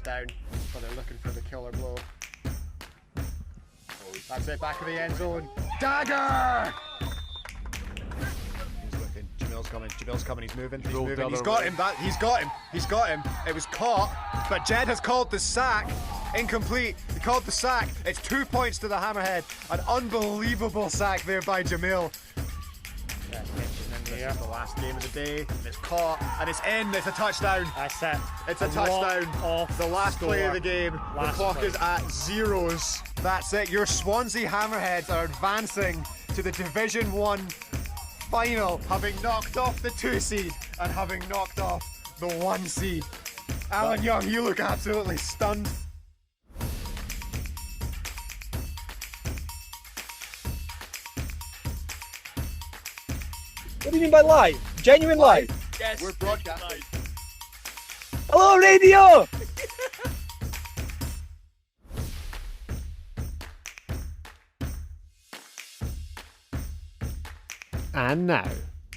is down, but they're looking for the killer blow. That's it, back of the end zone. Dagger! He's looking. Jamil's coming. He's moving. He's moving. He's got him. He's got him. It was caught, but Jed has called the sack. Incomplete. He called the sack. It's 2 points to the Hammerhead. An unbelievable sack there by Jamil. This is the last game of the day. It's caught and it's in. It's a touchdown. That's it. It's a touchdown. The last play of the game. The clock is at zeros. That's it. Your Swansea Hammerheads are advancing to the Division 1 final, having knocked off the 2 seed and having knocked off the 1 seed. Alan Young, you look absolutely stunned. What do you mean by live? Genuine live? Yes. We're broadcasting. Hello, radio! And now,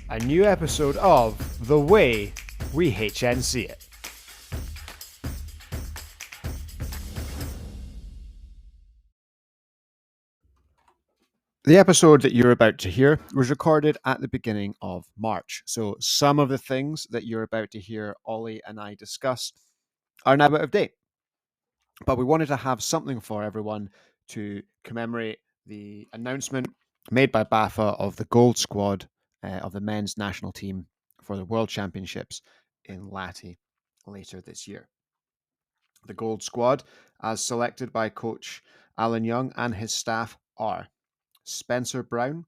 a new episode of The Way We HNC It. The episode that you're about to hear was recorded at the beginning of March. So some of the things that you're about to hear Ollie and I discuss are now out of date. But we wanted to have something for everyone to commemorate the announcement made by BAFA of the gold squad of the men's national team for the World Championships in Lahti later this year. The gold squad, as selected by coach Alan Young and his staff, are Spencer Brown,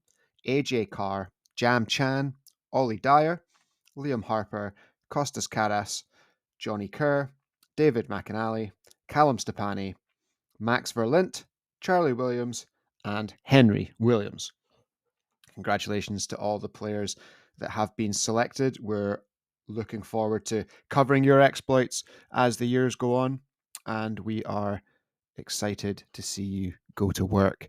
AJ Carr, Jam Chan, Ollie Dyer, Liam Harper, Costas Karas, Johnny Kerr, David McAnally, Callum Stepani, Max Verlint, Charlie Williams, and Henry Williams. Congratulations to all the players that have been selected. We're looking forward to covering your exploits as the years go on, and we are excited to see you go to work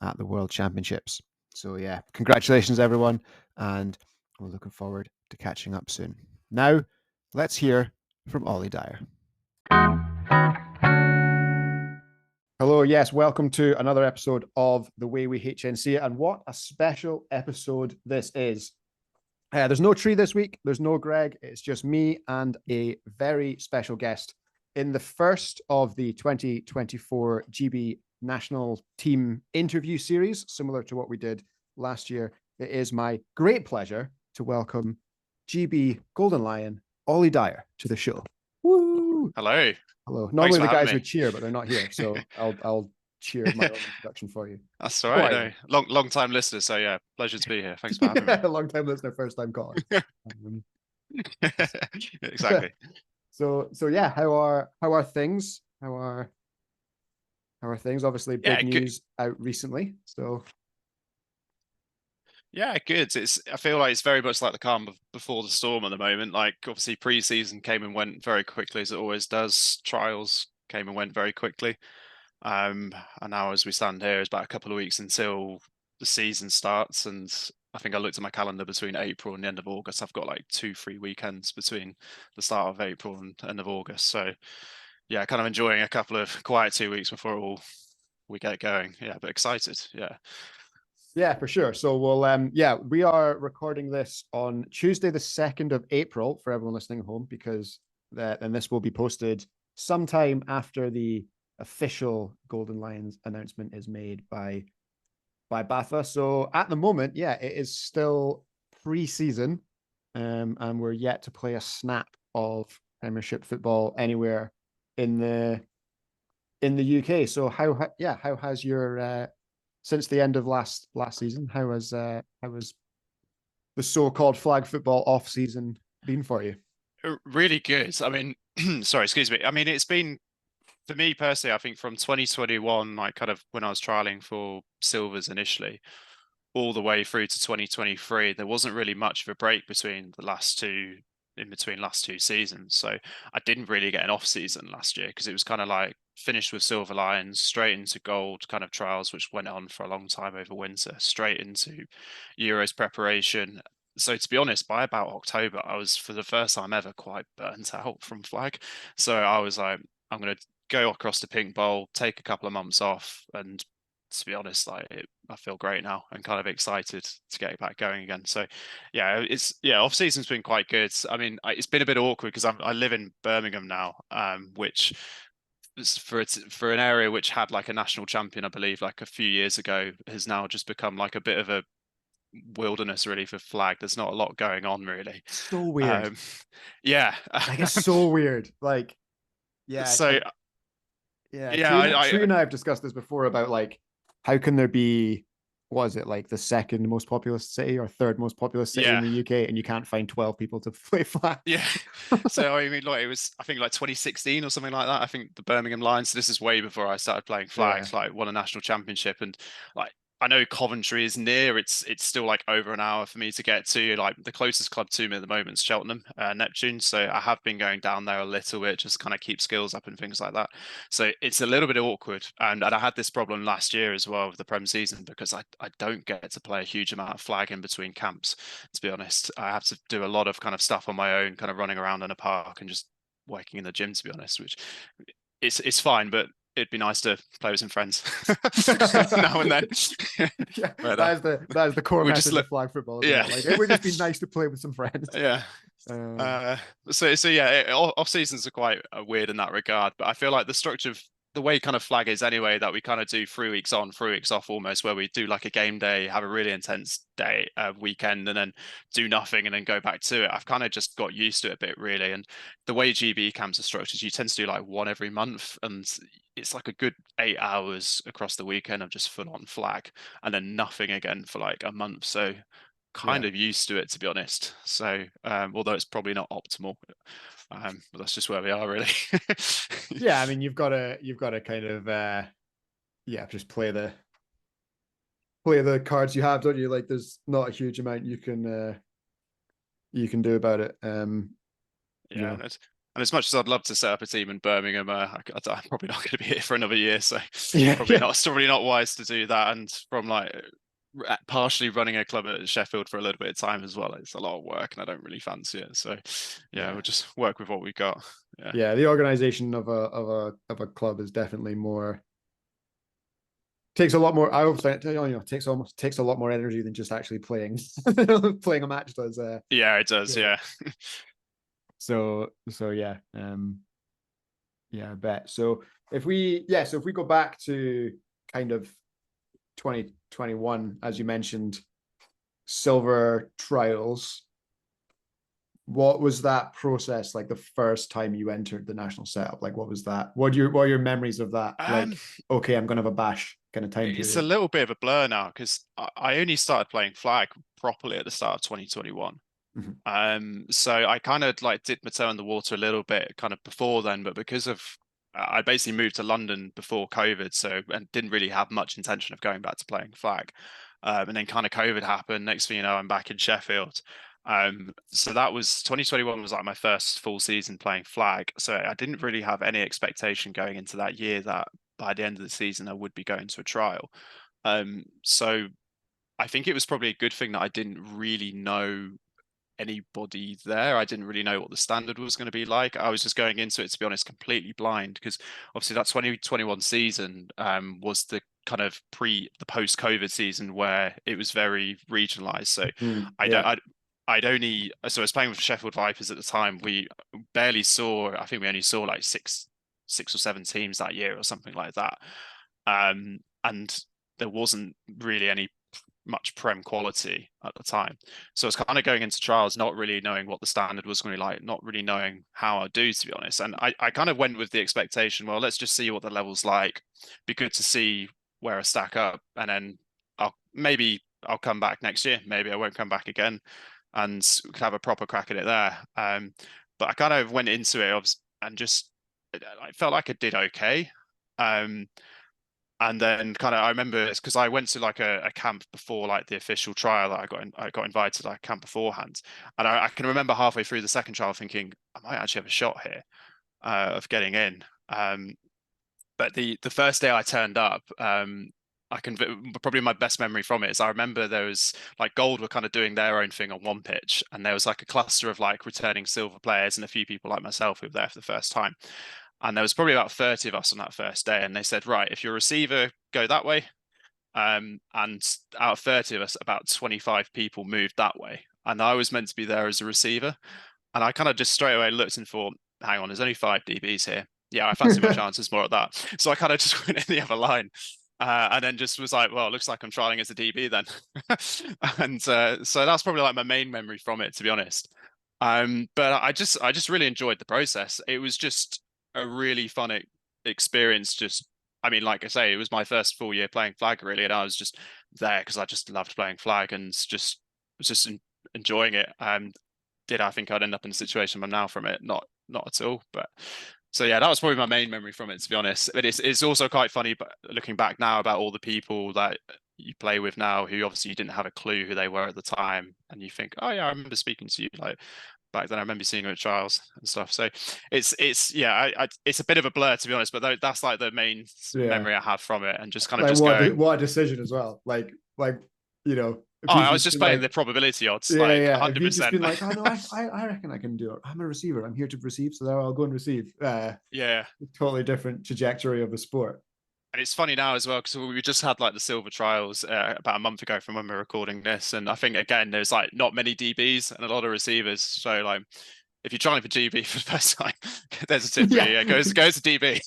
at the World Championships. So yeah, congratulations everyone, and we're looking forward to catching up soon. Now, let's hear from Ollie Dyer. Hello, yes, welcome to another episode of The Way We HNC It, and what a special episode this is. There's no Tree this week, there's no Greg, it's just me and a very special guest in the first of the 2024 GB national team interview series, similar to what we did last year. It is my great pleasure to welcome GB Golden Lion Ollie Dyer to the show. Woo! Hello. Hello. Normally the guys would cheer, but they're not here, so I'll cheer my own introduction for you. That's all right. No. Long time listener, so yeah, pleasure to be here. Thanks for having me. A long time listener, first time caller. Exactly. So yeah, how are things? How are things? Obviously, big news out recently. So yeah, good. I feel like it's very much like the calm before the storm at the moment. Like obviously pre-season came and went very quickly as it always does. Trials came and went very quickly. And now as we stand here, it's about a couple of weeks until the season starts. And I think I looked at my calendar between April and the end of August. I've got like 2-3 weekends between the start of April and end of August. So yeah, kind of enjoying a couple of quiet 2 weeks before we get going. Yeah, but excited. Yeah. Yeah, for sure. So we are recording this on Tuesday, the 2nd of April for everyone listening at home, because and this will be posted sometime after the official Golden Lions announcement is made by BAFA. So at the moment, yeah, it is still pre-season, and we're yet to play a snap of Premiership football anywhere in the UK. So how has your since the end of last season, how was the so-called flag football off season been for you? Really good. I mean, sorry, excuse me. I mean, it's been, for me personally, I think from 2021, like kind of when I was trialing for Silvers initially, all the way through to 2023, there wasn't really much of a break between last two seasons. So I didn't really get an off season last year because it was kind of like finished with Silver Lions, straight into gold kind of trials, which went on for a long time over winter, straight into Euros preparation. So to be honest, by about October, I was for the first time ever quite burnt out from flag. So I was like, I'm going to go across the Pink Bowl, take a couple of months off, and to be honest, I feel great now and kind of excited to get back going again. So yeah, off season's been quite good. I mean, it's been a bit awkward because I live in Birmingham now, which for an area which had like a national champion, I believe, like a few years ago, has now just become like a bit of a wilderness really for flag. There's not a lot going on really. So weird. Yeah. Like it's so weird. Like, yeah. So yeah, yeah, Trina and I have discussed this before about like how can there be, what is it, like the second most populous city or third most populous city in the UK, and you can't find 12 people to play flag? Yeah. So I mean, like it was, I think like 2016 or something like that. I think the Birmingham Lions. So this is way before I started playing flags. Like won a national championship, and like I know Coventry is near. It's still like over an hour for me to get to. Like the closest club to me at the moment is Cheltenham, Neptune. So I have been going down there a little bit, just kind of keep skills up and things like that. So it's a little bit awkward. And I had this problem last year as well with the Prem season because I don't get to play a huge amount of flag in between camps. To be honest, I have to do a lot of kind of stuff on my own, kind of running around in a park and just working in the gym. To be honest, which it's fine, but it'd be nice to play with some friends now and then. Yeah, But, that is the core message of flag football. Yeah, like it would just be nice to play with some friends. Yeah. So yeah, off seasons are quite weird in that regard, but I feel like the structure of the way kind of flag is anyway, that we kind of do 3 weeks on, 3 weeks off almost, where we do like a game day, have a really intense day, weekend, and then do nothing and then go back to it. I've kind of just got used to it a bit really. And the way GB camps are structured, you tend to do like one every month, and it's like a good 8 hours across the weekend of just full on flag and then nothing again for like a month. So kind of used to it, to be honest. So although it's probably not optimal, but that's just where we are really. Yeah, I mean you've got to kind of just play the cards you have, don't you? Like there's not a huge amount you can do about it. Yeah, and as much as I'd love to set up a team in Birmingham, I'm probably not going to be here for another year, so probably not wise to do that. And from like partially running a club at Sheffield for a little bit of time as well, it's a lot of work and I don't really fancy it. So we'll just work with what we got. Yeah, the organization of a club is definitely takes a lot more. I always think, takes a lot more energy than just actually playing playing a match does. Yeah, it does. Yeah. So yeah, I bet. So if we go back to kind of 2021, as you mentioned, silver trials. What was that process like the first time you entered the national setup? Like, what was that? What are your memories of that? Like, okay, I'm gonna have a bash kind of time period. It's a little bit of a blur now because I only started playing flag properly at the start of 2021. So I kind of like dipped my toe in the water a little bit kind of before then, but because of I basically moved to London before COVID, and didn't really have much intention of going back to playing flag. And then kind of COVID happened. Next thing you know, I'm back in Sheffield. So that was 2021 was like my first full season playing flag. So I didn't really have any expectation going into that year that by the end of the season I would be going to a trial. So I think it was probably a good thing that I didn't really know anybody there. I didn't really know what the standard was going to be like. I was just going into it, to be honest, completely blind, because obviously that 2021 season was the kind of the post-COVID season where it was very regionalized. So I was playing with Sheffield Vipers at the time. We barely saw, I think we only saw like six or seven teams that year or something like that. And there wasn't really much Prem quality at the time. So it's kind of going into trials, not really knowing what the standard was going to be like, not really knowing how I'd do, to be honest. And I kind of went with the expectation, well, let's just see what the level's like. Be good to see where I stack up. And then I'll come back next year. Maybe I won't come back again and we could have a proper crack at it there. But I kind of went into it and just, I felt like I did okay. And then kind of, I remember it's because I went to like a camp before like the official trial that I got invited to like camp beforehand. And I can remember halfway through the second trial thinking, I might actually have a shot here of getting in. But the first day I turned up, probably my best memory from it is I remember there was like Gold were kind of doing their own thing on one pitch, and there was like a cluster of like returning silver players and a few people like myself who were there for the first time. And there was probably about 30 of us on that first day. And they said, right, if you're a receiver, go that way. And out of 30 of us, about 25 people moved that way. And I was meant to be there as a receiver. And I kind of just straight away looked and thought, hang on, there's only 5 DBs here. Yeah, I fancy my chances more at that. So I kind of just went in the other line. And then just was like, well, it looks like I'm trialing as a DB then. And so that's probably like my main memory from it, to be honest. But I just really enjoyed the process. It was just a really fun experience. Just, I mean, like I say, it was my first full year playing flag really, and I was just there because I just loved playing flag and just was just enjoying it. Did I think I'd end up in a situation I'm now from it? Not at all. But so yeah, that was probably my main memory from it, to be honest. But it's also quite funny, but looking back now about all the people that you play with now who obviously you didn't have a clue who they were at the time, and you think, oh yeah, I remember speaking to you like back then. I remember seeing you at trials and stuff. So it's yeah, it's a bit of a blur, to be honest. But that's like the main memory I have from it, and just kind of like just going, what a decision as well. Like you know. Oh, I was just playing the probability odds, like 100%. If you've just been like, oh no, I reckon I can do it. I'm a receiver. I'm here to receive, so I'll go and receive. Yeah, totally different trajectory of the sport. And it's funny now as well, because we just had like the silver trials about a month ago from when we were recording this, and I think again there's like not many DBs and a lot of receivers. So like, if you're trying for GB for the first time, there's a tip for you. Yeah, goes to DB.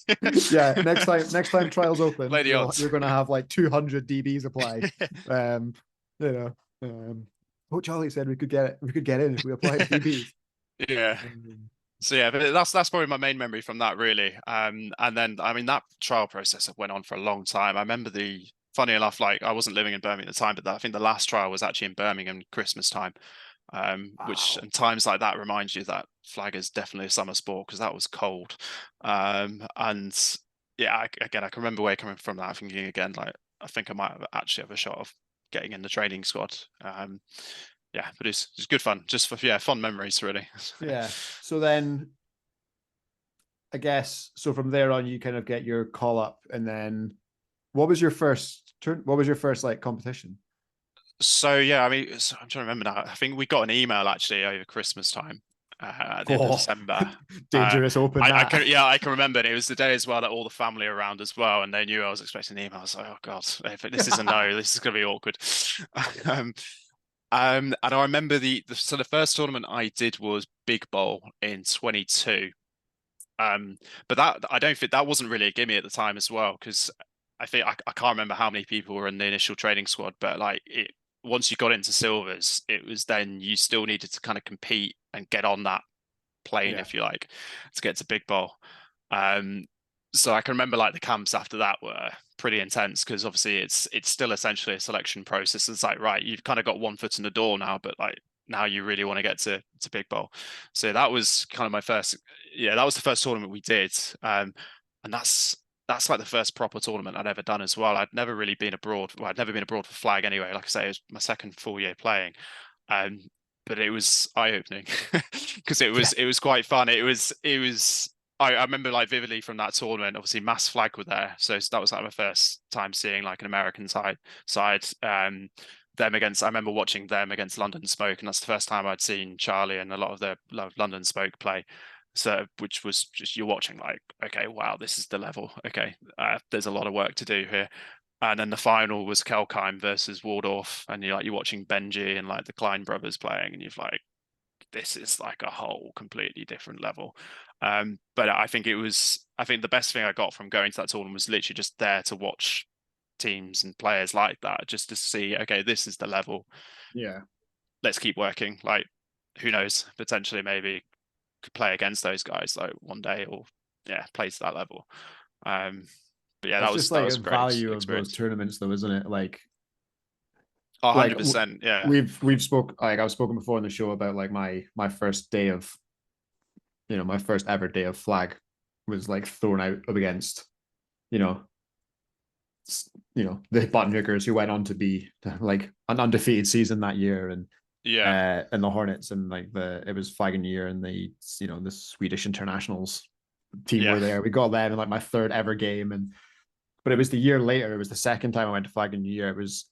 Yeah, next time trials open, Play the odds. You're going to have like 200 DBs apply. Coach Ollie said we could get it. We could get in if we applied DBs. Yeah. So yeah, but that's probably my main memory from that, really. And then I mean that trial process went on for a long time. I remember funny enough, like I wasn't living in Birmingham at the time, but I think the last trial was actually in Birmingham Christmas time. Which and times like that remind you that flag is definitely a summer sport, because that was cold. And yeah, I can remember where coming from that, thinking again, like I think I might actually have a shot of getting in the training squad. Yeah, but it's good fun, just for fun memories really. Yeah. So then I guess from there on you kind of get your call up, and then what was your first like competition? So yeah, I mean, I'm trying to remember now. I think we got an email actually over Christmas time at the end of December. Dangerous open. I can remember. And it was the day as well that all the family around as well, and they knew I was expecting an email. I was like, oh god, if this is a no, this is going to be awkward. And I remember the first tournament I did was Big Bowl in 22. But that I don't think that wasn't really a gimme at the time as well, because I think I can't remember how many people were in the initial training squad, but like once you got into silvers, it was then you still needed to kind of compete and get on that plane, if you like, to get to Big Bowl. So I can remember like the camps after that were pretty intense, because obviously it's still essentially a selection process. It's like, right, you've kind of got one foot in the door now, but like now you really want to get to Big Bowl. So that was kind of my first, that was the first tournament we did. And that's like the first proper tournament I'd ever done as well. I'd never really been abroad. Well, I'd never been abroad for flag anyway. Like I say, it was my second full year playing. But it was eye-opening because it was quite fun. I remember like vividly from that tournament, obviously Mass Flag were there. So that was like my first time seeing like an American side. I remember watching them against London Smoke, and that's the first time I'd seen Charlie and a lot of the London Smoke play. So, which was just, you're watching like, okay, wow, this is the level. Okay, there's a lot of work to do here. And then the final was Kelkheim versus Waldorf, and you're watching Benji and like the Klein brothers playing, and you're like, this is like a whole completely different level. But I think the best thing I got from going to that tournament was literally just there to watch teams and players like that, just to see, okay, this is the level. Yeah. Let's keep working. Like, who knows, potentially maybe could play against those guys like one day, or play to that level. But yeah, that was a value great of those tournaments though, isn't it? Like 100%. Yeah. We've spoke, like I've spoken before on the show about like my first day of, my first ever day of flag was like thrown out up against, the button hookers who went on to be like an undefeated season that year, and and the Hornets, and like it was Flag and Year, and the Swedish internationals team were there. We got them in like my third ever game, but it was the year later. It was the second time I went to Flag and Year. It was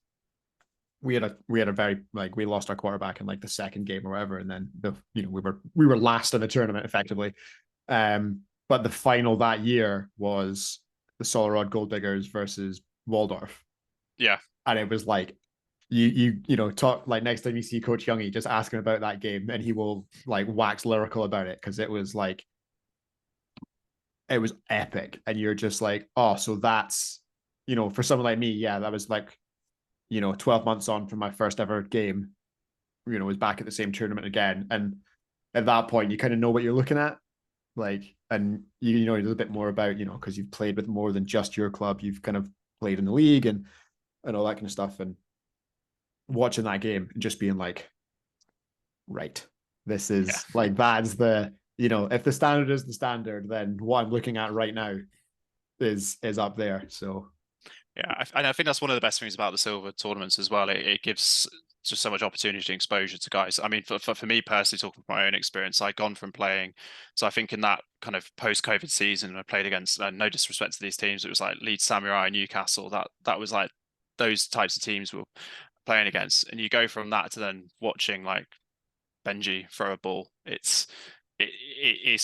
we had a very, like, we lost our quarterback in like the second game or whatever, and then we were last in the tournament effectively. But but the final that year was the Sollerod Gold Diggers versus Waldorf. Yeah. And it was like, you know, talk like next time you see Coach Youngie, just ask him about that game and he will like wax lyrical about it, because it was like, it was epic. And you're just like, oh, so that's, you know, for someone like me, yeah, that was like, you know, 12 months on from my first ever game, you know, was back at the same tournament again. And at that point, you kind of know what you're looking at. Like, and you know a little bit more about, you know, because you've played with more than just your club. You've kind of played in the league and all that kind of stuff. And watching that game and just being like, right, this is like, that's the, you know, if the standard is the standard, then what I'm looking at right now is up there. So yeah, and I think that's one of the best things about the silver tournaments as well. It gives just so much opportunity and exposure to guys. I mean, for me personally, talking from my own experience, I'd gone from playing. So I think in that kind of post-COVID season, I played against, no disrespect to these teams, it was like Leeds Samurai, Newcastle. That was like those types of teams we were playing against. And you go from that to then watching like Benji throw a ball. It's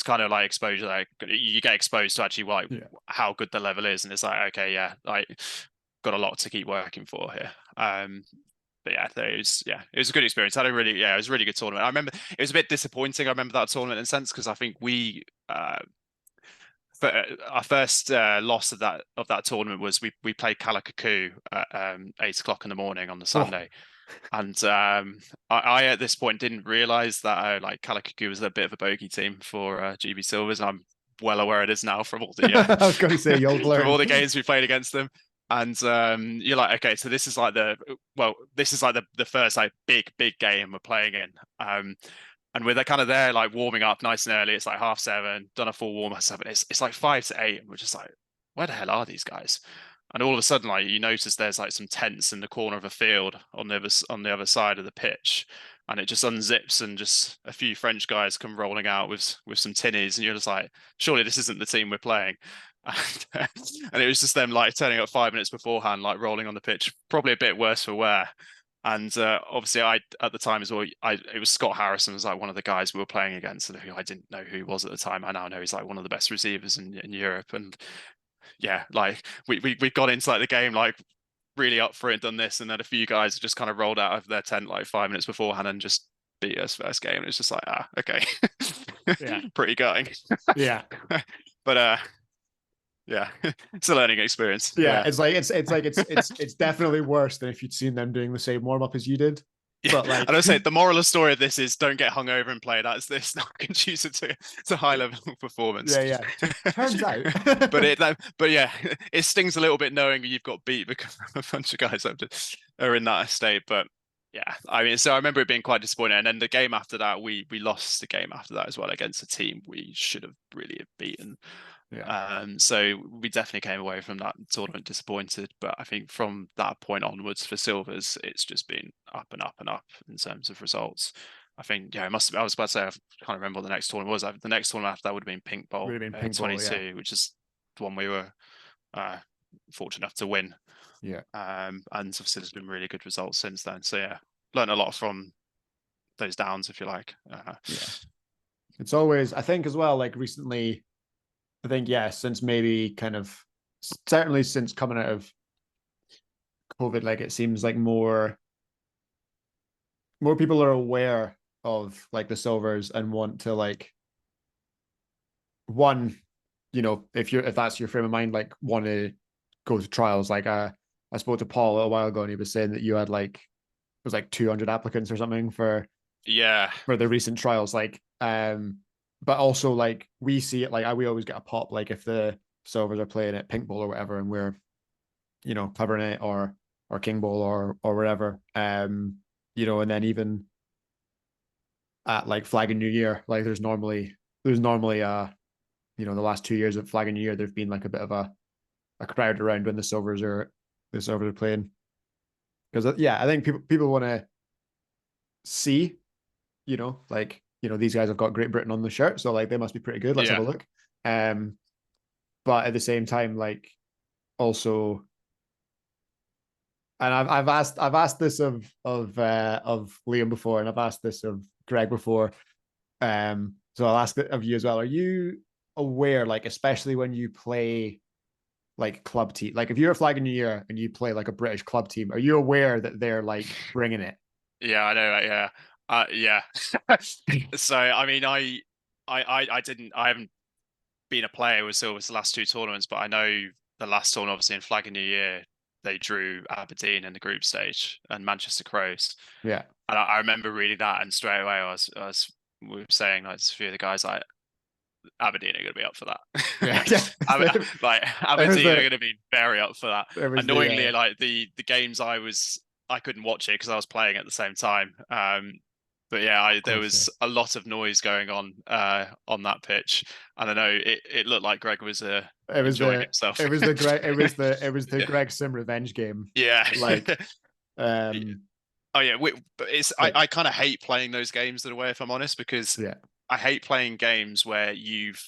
kind of like exposure. Like you get exposed to actually like how good the level is, and it's like, okay, yeah, like got a lot to keep working for here. But yeah, it was a good experience. It was a really good tournament. I remember it was a bit disappointing. I remember that tournament in a sense because I think we for our first loss of that tournament was we played Kalakaku at 8 o'clock in the morning on the Sunday. And I at this point didn't realize that like Kalakaku was a bit of a bogey team for GB Silvers. I'm well aware it is now from all the I was going to say from all the games we played against them. And you're like, okay, so this is like the first like big game we're playing in. And we're kind of there like warming up nice and early. It's like 7:30, done a full warm up 7. It's like 5 to 8, and we're just like, where the hell are these guys? And all of a sudden, like you notice there's like some tents in the corner of a field on the other side of the pitch, and it just unzips and just a few French guys come rolling out with some tinnies, and you're just like, surely this isn't the team we're playing. And it was just them like turning up 5 minutes beforehand, like rolling on the pitch, probably a bit worse for wear. And obviously, I at the time as well, it was Scott Harrison was like one of the guys we were playing against, and I didn't know who he was at the time. I now know he's like one of the best receivers in Europe, and yeah, like we got into like the game like really up for it, done this, and then a few guys just kind of rolled out of their tent like 5 minutes beforehand and just beat us first game. And it's just like, okay, yeah, pretty gutting. Yeah, but yeah, it's a learning experience. Yeah, it's definitely worse than if you'd seen them doing the same warm up as you did. Yeah. But like, and I say the moral of the story of this is don't get hungover and play. It's not conducive to high level performance. Yeah. Turns out, but yeah, it stings a little bit knowing you've got beat because a bunch of guys are in that state. But yeah, I mean, so I remember it being quite disappointing. And then the game after that, we lost the game after that as well against a team we should have really have beaten. Yeah. So we definitely came away from that tournament disappointed, but I think from that point onwards for Silvers, it's just been up and up and up in terms of results. I think, yeah, I was about to say, I can't remember what the next tournament was. The next tournament after that would have been Pink Bowl, 22, which is the one we were fortunate enough to win. Yeah. And obviously there's been really good results since then. So yeah, learned a lot from those downs, if you like. Yeah. It's always, I think as well, like recently, I think, yeah, since maybe kind of, certainly since coming out of COVID, like it seems like more people are aware of like the Silvers and want to like, one, you know, if that's your frame of mind, like want to go to trials. Like I spoke to Paul a while ago and he was saying that you had like, it was like 200 applicants or something for the recent trials. Like, but also like we see it, like we always get a pop, like if the Silvers are playing at Pink Bowl or whatever, and we're, you know, covering it or King Bowl or wherever, you know, and then even at like Flag and New Year, like there's normally you know, the last 2 years of Flag and New Year, there've been like a bit of a crowd around when the Silvers are playing, because yeah, I think people want to see, you know, like, you know, these guys have got Great Britain on the shirt, so like they must be pretty good. Let's have a look. But at the same time, like also, and I've asked this of Liam before, and I've asked this of Greg before. So I'll ask it of you as well. Are you aware, like especially when you play like club team, like if you're a Flag of New Year and you play like a British club team, are you aware that they're like bringing it? Yeah, I know. Yeah, yeah. So I mean, I haven't been a player with Silver's the last two tournaments, but I know the last tournament, obviously in Flag of New Year, they drew Aberdeen in the group stage and Manchester Crows. Yeah. And I remember reading that, and straight away we were saying like a few of the guys like Aberdeen are going to be up for that. Yeah. Yeah. Like Aberdeen are going to be very up for that. Annoyingly, like the games I couldn't watch it because I was playing at the same time. But yeah, there was a lot of noise going on that pitch, and I know it looked like Greg was enjoying himself. It was the Greg Sim revenge game. Yeah, like oh yeah, but it's like, I kind of hate playing those games in a way, if I'm honest, because I hate playing games where you've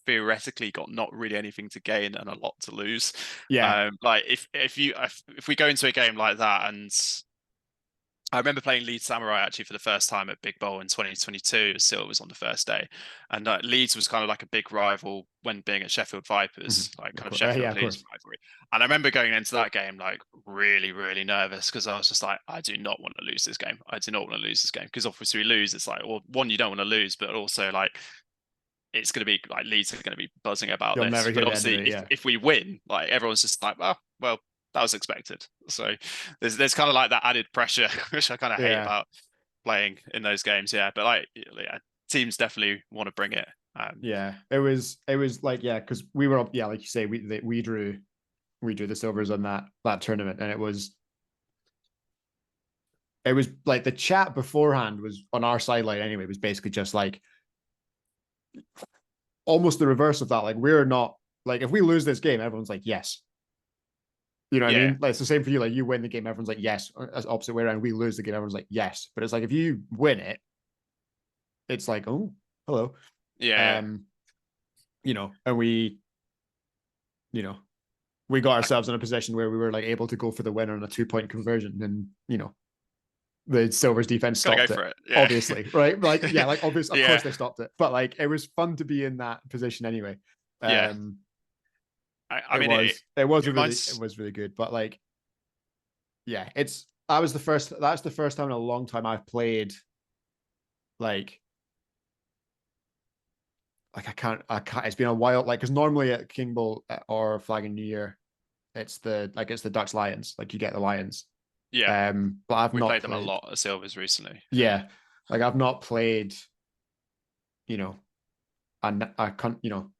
theoretically got not really anything to gain and a lot to lose. Yeah. Like if we go into a game like that, and I remember playing Leeds Samurai actually for the first time at Big Bowl in 2022. Still was on the first day, and Leeds was kind of like a big rival when being at Sheffield Vipers, like kind of Sheffield Leeds rivalry. And I remember going into that game like really, really nervous because I was just like, I do not want to lose this game. I do not want to lose this game because obviously we lose. It's like, well, one, you don't want to lose, but also like it's going to be like Leeds are going to be buzzing about this. But obviously, if we win, like everyone's just like, well. That was expected. So there's kind of like that added pressure, which I kind of hate about playing in those games. Yeah, but like teams definitely want to bring it. It was like because we were like you say we drew the Silvers on that tournament, and it was like the chat beforehand was on our sideline anyway. It was basically just like almost the reverse of that. Like we're not like if we lose this game, everyone's like yes. You know what I mean? Like it's the same for you. Like you win the game, everyone's like yes. As opposite way around, we lose the game, everyone's like yes. But it's like if you win it, it's like oh hello, yeah. You know, and we got ourselves in a position where we were like able to go for the win on a 2-point conversion, and you know, the Silvers defense stopped it. Obviously, right? Like like obviously, of course they stopped it, but like it was fun to be in that position anyway. I mean, it was really good, but like, that's the first time in a long time I've played like I can't, it's been a while, like, because normally at King Bowl or Flag and New Year, it's the Dutch Lions, like you get the Lions. Yeah. But we played them a lot at Silvers recently. Yeah. Like I've not played, you know, and I can't, you know,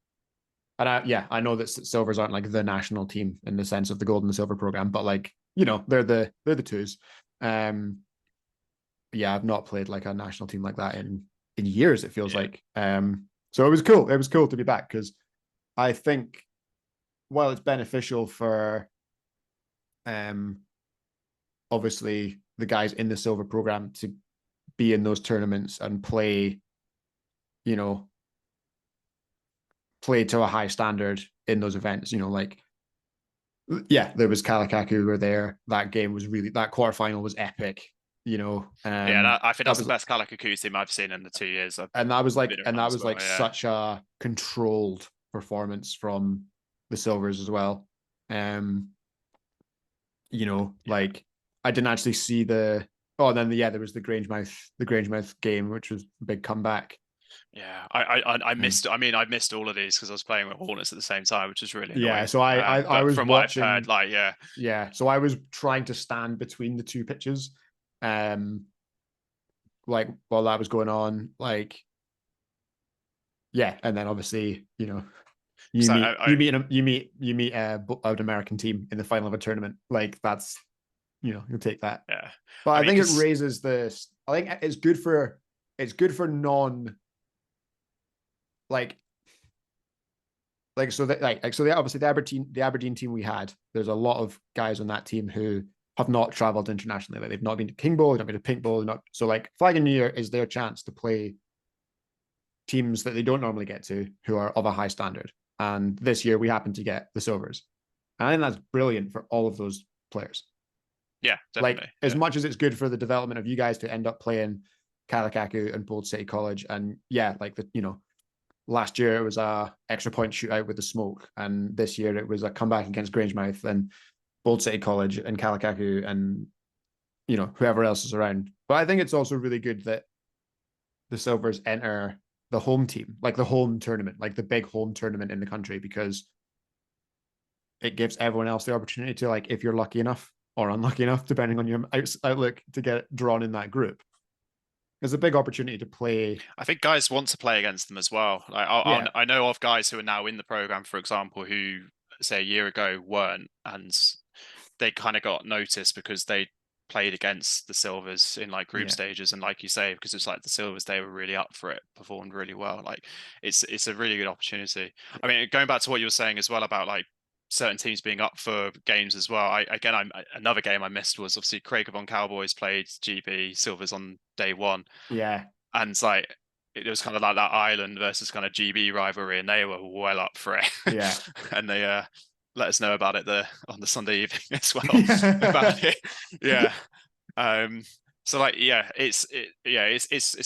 and I know that Silvers aren't like the national team in the sense of the gold and the silver program, but like, you know, they're the twos. I've not played like a national team like that in years, it feels like. So it was cool. It was cool to be back because I think while it's beneficial for obviously the guys in the silver program to be in those tournaments and play, you know, play to a high standard in those events, you know, like there was Kalakaku were there. That game was that quarterfinal was epic, you know. I think that's the best Kalakaku team I've seen in the 2 years. And that was like such a controlled performance from the Silvers as well. You know, like I didn't actually see there was the Grangemouth game, which was a big comeback. Yeah, I missed. I mean, I missed all of these because I was playing with Hornets at the same time, which is really annoying. Yeah. So I was from watching. What I've heard, like So I was trying to stand between the two pitches, like while that was going on, like and then obviously you know you meet an American team in the final of a tournament, like that's you know you'll take that. Yeah, but I think it raises this. I think it's good for non. Like obviously the Aberdeen team we had, there's a lot of guys on that team who have not traveled internationally. Like they've not been to King Bowl, they've not been to Pink Bowl, so like Flag and New Year is their chance to play teams that they don't normally get to who are of a high standard. And this year we happen to get the Silvers. And I think that's brilliant for all of those players. Yeah, definitely. Like as much as it's good for the development of you guys to end up playing Kalakaku and Bold City College, and like the, you know, last year it was a extra point shootout with the smoke, and this year it was a comeback against Grangemouth and Bold City College and Kalakaku and whoever else is around. But I think it's also really good that the Silvers enter the home team, like the home tournament, like the big home tournament in the country, because it gives everyone else the opportunity to, like, if you're lucky enough or unlucky enough, depending on your outlook, to get drawn in that group. There's a big opportunity to play. I think guys want to play against them as well. Like I know of guys who are now in the program, for example, who say a year ago weren't, and they kind of got noticed because they played against the Silvers in like group stages, and like you say, because it's like the Silvers, they were really up for it, performed really well. Like it's a really good opportunity. I mean, going back to what you were saying as well about like certain teams being up for games as well. Another game I missed was obviously Craigavon Cowboys played GB Silvers on day one. Yeah. And it's like it was kind of like that Ireland versus kind of GB rivalry, and they were well up for it. Yeah. And they let us know about it on the Sunday evening as well. About it. Yeah. So like it's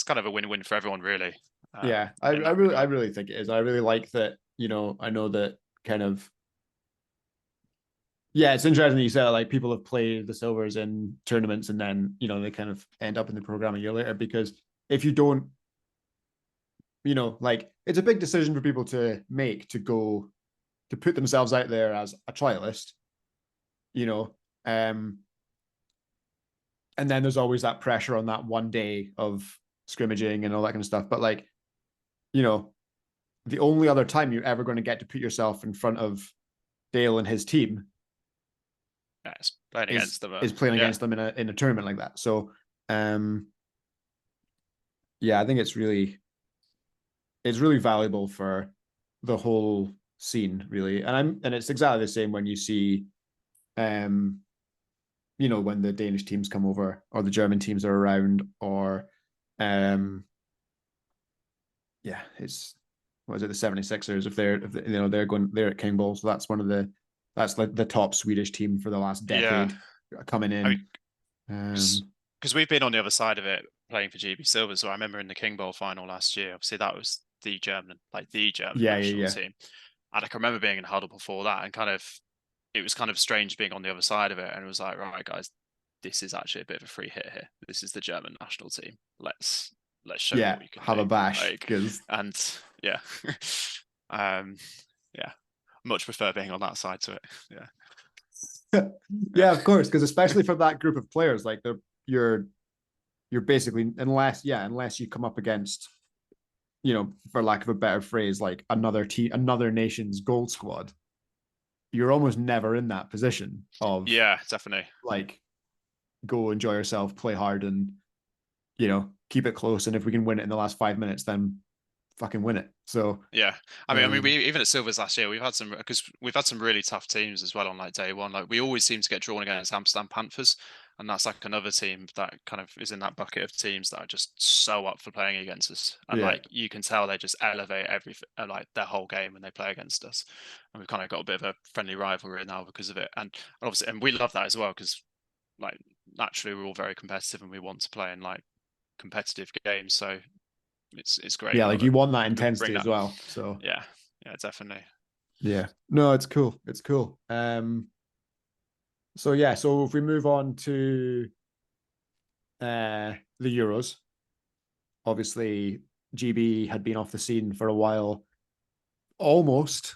kind of a win-win for everyone, really. I really think it is. I really like that, I know that kind of. Yeah, it's interesting that you said like people have played the Silvers in tournaments and then, they kind of end up in the program a year later, because if you don't, like, it's a big decision for people to make, to go to put themselves out there as a trialist, and then there's always that pressure on that one day of scrimmaging and all that kind of stuff. But like, the only other time you're ever going to get to put yourself in front of Dale and his team it's playing against them. Is playing against them in a tournament like that. So, I think it's really valuable for the whole scene, really. And it's exactly the same when you see, when the Danish teams come over or the German teams are around, or, it's what is it, the 76ers? If they're at King Ball, so that's that's like the top Swedish team for the last decade coming in. Because we've been on the other side of it playing for GB Silver. So I remember in the King Bowl final last year, obviously that was the German national team. And I can remember being in huddle before that, and it was kind of strange being on the other side of it. And it was like, right, guys, this is actually a bit of a free hit here. This is the German national team. Let's show what we can have do. A bash. Much prefer being on that side to it. Of course, because especially for that group of players, like you're basically, unless you come up against, for lack of a better phrase, like another nation's gold squad, you're almost never in that position of definitely, like, go enjoy yourself, play hard, and keep it close, and if we can win it in the last 5 minutes, then fucking win it. So I mean, we even at Silvers last year, we've had some really tough teams as well on like day one. Like we always seem to get drawn against Amsterdam Panthers, and that's like another team that kind of is in that bucket of teams that are just so up for playing against us. And like you can tell they just elevate everything, like their whole game when they play against us. And we've kind of got a bit of a friendly rivalry now because of it. And obviously, and we love that as well, because like naturally we're all very competitive and we want to play in like competitive games. So it's great. Like you want that intensity as well. So yeah, definitely. Yeah, no, it's cool. So if we move on to the Euros, obviously GB had been off the scene for a while, almost,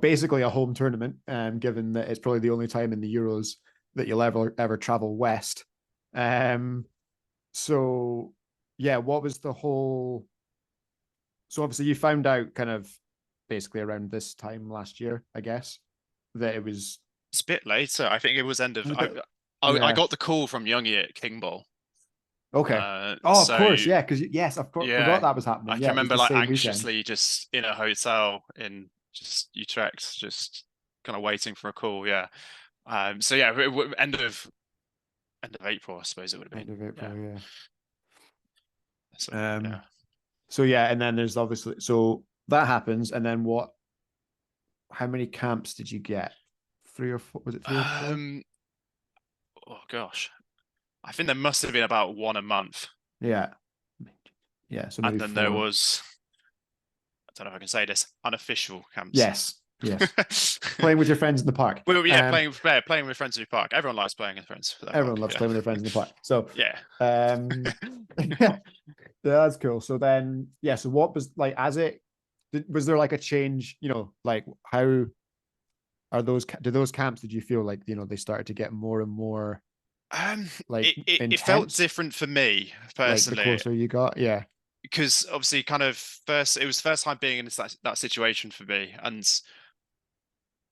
basically a home tournament, given that it's probably the only time in the Euros that you'll ever travel west. What was the whole? So obviously you found out kind of basically around this time last year, I guess, that it was. It's a bit later. I think it was end of. I got the call from Youngie at King Ball. Okay. Of course, yeah, because of course, forgot that was happening. I can remember like anxiously weekend. Just in a hotel in just Utrecht, just kind of waiting for a call. Yeah. End of April, I suppose it would have been. End of April, yeah. So, and then there's obviously, so that happens, and then what? How many camps did you get? 3 or 4? Was it 3 or 4? Oh gosh, I think there must have been about 1 a month. Yeah. So maybe and then 4. there was don't know if I can say this, unofficial camps. Yes. Playing with your friends in the park. Well, yeah, playing with friends in the park. Everyone likes playing with friends. Everyone loves playing with their friends in the park. So yeah. yeah, that's cool. So then, yeah. So what was like was there like a change? Like how are those camps? Did you feel like they started to get more and more like It felt intense? different for me Like the personally, closer you got, yeah. because obviously it was the first time being in that situation for me. And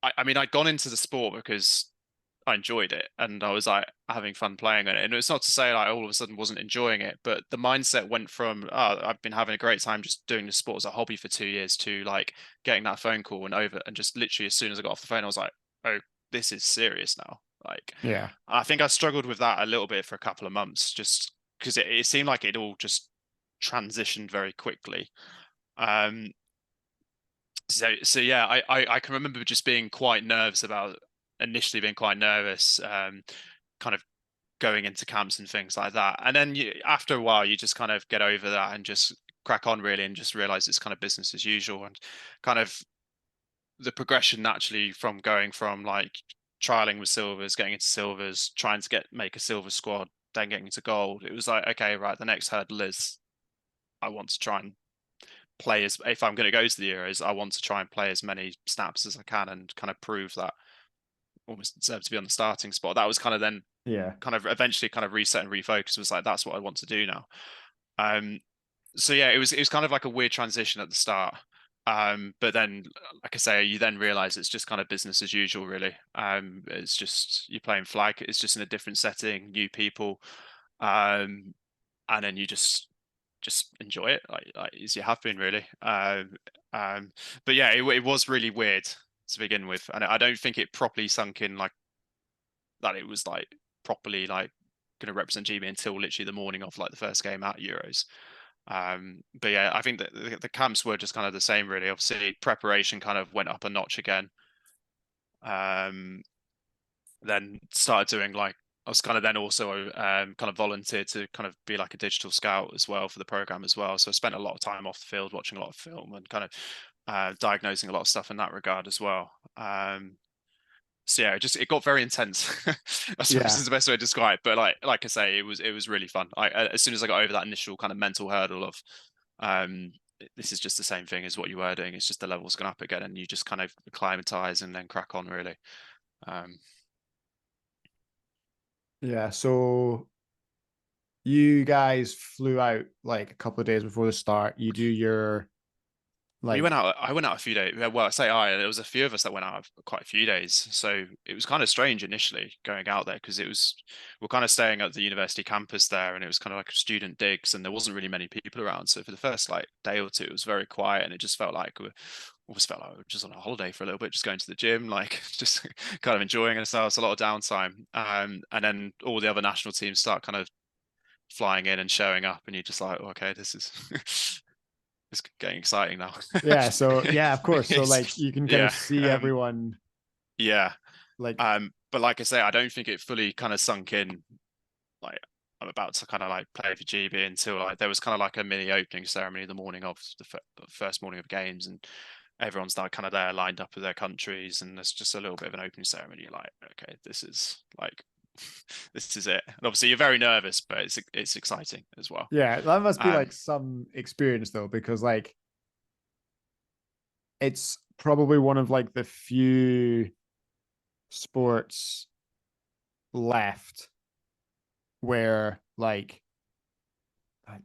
I mean, I'd gone into the sport because I enjoyed it and I was like having fun playing it. And it's not to say like all of a sudden wasn't enjoying it, but the mindset went from, oh, I've been having a great time just doing the sport as a hobby for 2 years, to like getting that phone call and over, and just literally as soon as I got off the phone, I was like, oh, this is serious now. Like, Yeah. I think I struggled with that a little bit for a couple of months, just because it seemed like it all just transitioned very quickly. Um, so yeah, I can remember just being quite nervous about initially being quite nervous, kind of going into camps and things like that. And then after a while, you just kind of get over that and just crack on really, and just realize it's kind of business as usual. And kind of the progression naturally from going from like trialing with silvers, getting into silvers, trying to make a silver squad, then getting into gold. It was like, okay, right, the next hurdle is I want to try and play if I'm going to go to the Euros, I want to try and play as many snaps as I can and kind of prove that almost deserve to be on the starting spot. That was kind of then kind of eventually kind of reset and refocus, was like, that's what I want to do now. So yeah, it was kind of like a weird transition at the start. But then, like I say, you then realize it's just kind of business as usual, really. It's just you're playing flag. It's just in a different setting, new people, and then you just enjoy it, like as you have been, really. But yeah, it was really weird to begin with, and I don't think it properly sunk in like that. It was like properly like going to represent GB until literally the morning of like the first game at Euros. But yeah, I think that the camps were just kind of the same, really. Obviously, preparation kind of went up a notch again. Then started doing like, I was kind of then also kind of volunteered to kind of be like a digital scout as well for the program as well. So I spent a lot of time off the field watching a lot of film and kind of diagnosing a lot of stuff in that regard as well. So yeah, it got very intense. I suppose is the best way to describe it. But like I say, it was really fun. As soon as I got over that initial kind of mental hurdle of this is just the same thing as what you were doing, it's just the level's gone up again, and you just kind of acclimatize and then crack on, really. Yeah, so you guys flew out like a couple of days before the start. You do your I went out a few days. Well, I say there was a few of us that went out quite a few days. So it was kind of strange initially going out there, because we're kind of staying at the university campus there, and it was kind of like student digs, and there wasn't really many people around. So for the first like day or two, it was very quiet, and it just felt like we were just on a holiday for a little bit, just going to the gym, like just kind of enjoying ourselves. A lot of downtime, and then all the other national teams start kind of flying in and showing up, and you're just like, oh, okay, this is it's getting exciting now. Yeah, so yeah, of course. So like you can kind of see everyone. Yeah. Like but like I say, I don't think it fully kind of sunk in. Like I'm about to kind of like play for GB until like there was kind of like a mini opening ceremony the morning of the first morning of games, and everyone's like kind of there lined up with their countries, and there's just a little bit of an opening ceremony. You're like, okay, this is like this is it. And obviously you're very nervous, but it's exciting as well. Yeah, that must be like some experience though, because like it's probably one of like the few sports left where like I'm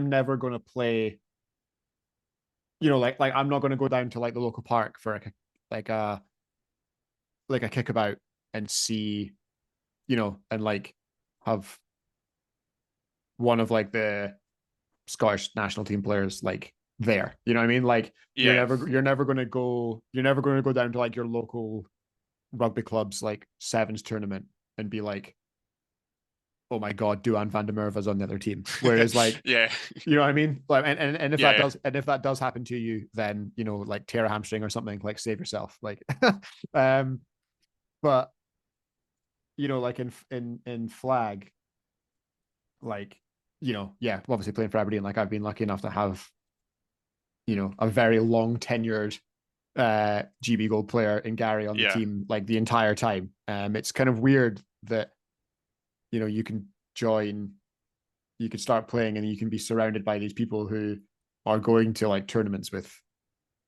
never going to play, like I'm not going to go down to like the local park for like a kickabout and see, and like have one of like the Scottish national team players like there. You know what I mean? Like you're never going to go down to like your local rugby club's like sevens tournament and be like, oh my god, Duan van der Merwe's on the other team. Whereas like you know what I mean? Like and if that does happen to you, then like tear a hamstring or something, like save yourself. Like but like in flag, like obviously playing for Aberdeen, like I've been lucky enough to have a very long tenured GB Gold player in Gary on the Yeah. team like the entire time. It's kind of weird that you can start playing and you can be surrounded by these people who are going to like tournaments with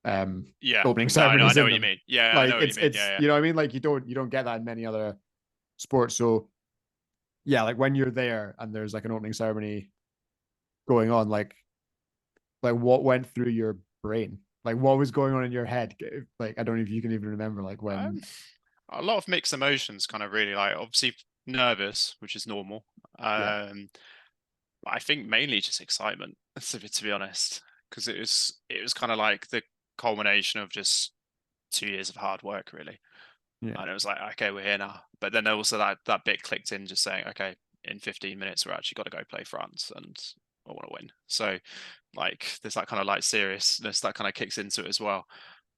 Yeah. opening No, I ceremonies know in what you them. mean. Yeah, I Like know what you mean. it's Yeah, you know what I mean? Like you don't get that in many other sports. So yeah, like when you're there and there's like an opening ceremony going on, like what went through your brain? Like what was going on in your head? Like I don't know if you can even remember like yeah. when. A lot of mixed emotions, kind of really like obviously nervous, which is normal. Yeah. I think mainly just excitement, to be honest, because it was kind of like the culmination of just 2 years of hard work, really. Yeah. And it was like, okay, we're here now. But then also that bit clicked in, just saying, okay, in 15 minutes we're actually got to go play France, and I want to win. So like there's that kind of like seriousness that kind of kicks into it as well.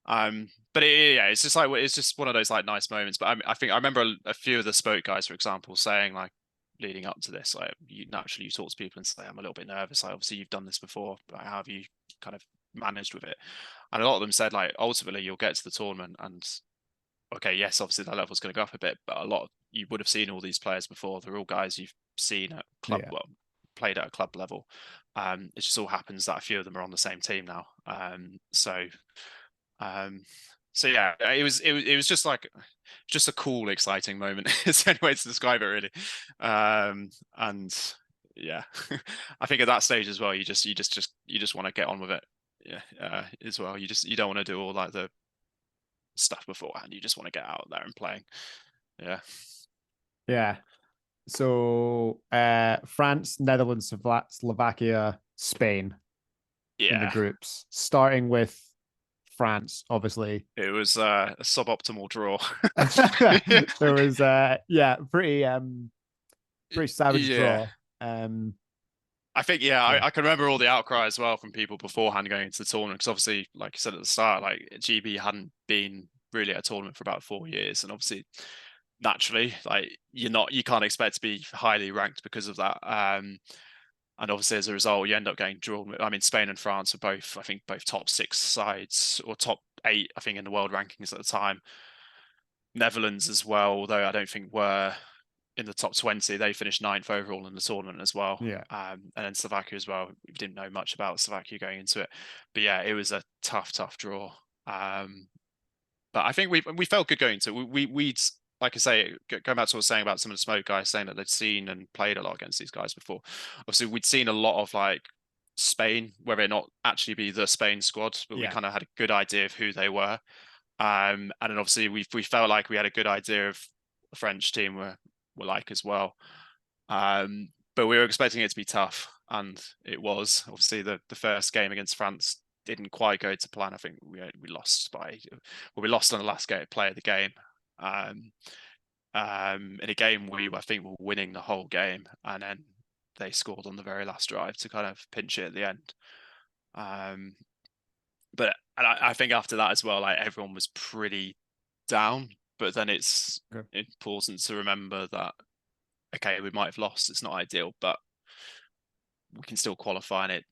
But yeah, it's just like it's just one of those like nice moments. But I think I remember a few of the spoke guys, for example, saying like leading up to this, like you naturally talk to people and say, I'm a little bit nervous. Like obviously you've done this before, but how have you kind of managed with it? And a lot of them said like ultimately you'll get to the tournament and okay, yes, obviously that level's going to go up a bit, but a lot of, you would have seen all these players before. They're all guys you've seen at club, Yeah. well, played at a club level. It just all happens that a few of them are on the same team now. Um, so yeah, it was just a cool, exciting moment. It's the only way to describe it, really. And yeah, I think at that stage as well, you just want to get on with it. Yeah, as well. You don't want to do all like the stuff beforehand. You just want to get out there and playing. Yeah. Yeah. So France, Netherlands, Slovakia, Spain in the Yeah. groups, starting with France, obviously. It was a suboptimal draw. There was pretty savage Yeah. draw. Um I think, yeah, yeah. I can remember all the outcry as well from people beforehand going into the tournament. Because obviously, like you said at the start, like GB hadn't been really at a tournament for about 4 years. And obviously, naturally, like you can't expect to be highly ranked because of that. And obviously, as a result, you end up getting drawn. I mean, Spain and France are both, I think, both top 6 sides or top 8, I think, in the world rankings at the time. Netherlands as well, although I don't think were in the top 20. They finished 9th overall in the tournament as well. Yeah. And then Slovakia as well. We didn't know much about Slovakia going into it. But yeah, it was a tough draw. But I think we felt good going to it. We'd, like I say, going back to what I was saying about some of the smoke guys saying that they'd seen and played a lot against these guys before. Obviously, we'd seen a lot of like Spain, whether it not actually be the Spain squad, but we Yeah. kind of had a good idea of who they were. And then obviously we felt like we had a good idea of the French team were like as well. But we were expecting it to be tough, and it was. Obviously, the first game against France didn't quite go to plan. I think we lost we lost on the last play of the game. In a game I think we were winning the whole game, and then they scored on the very last drive to kind of pinch it at the end. But I think after that as well, like everyone was pretty down. But then it's important to remember that okay, we might have lost. It's not ideal, but we can still qualify, and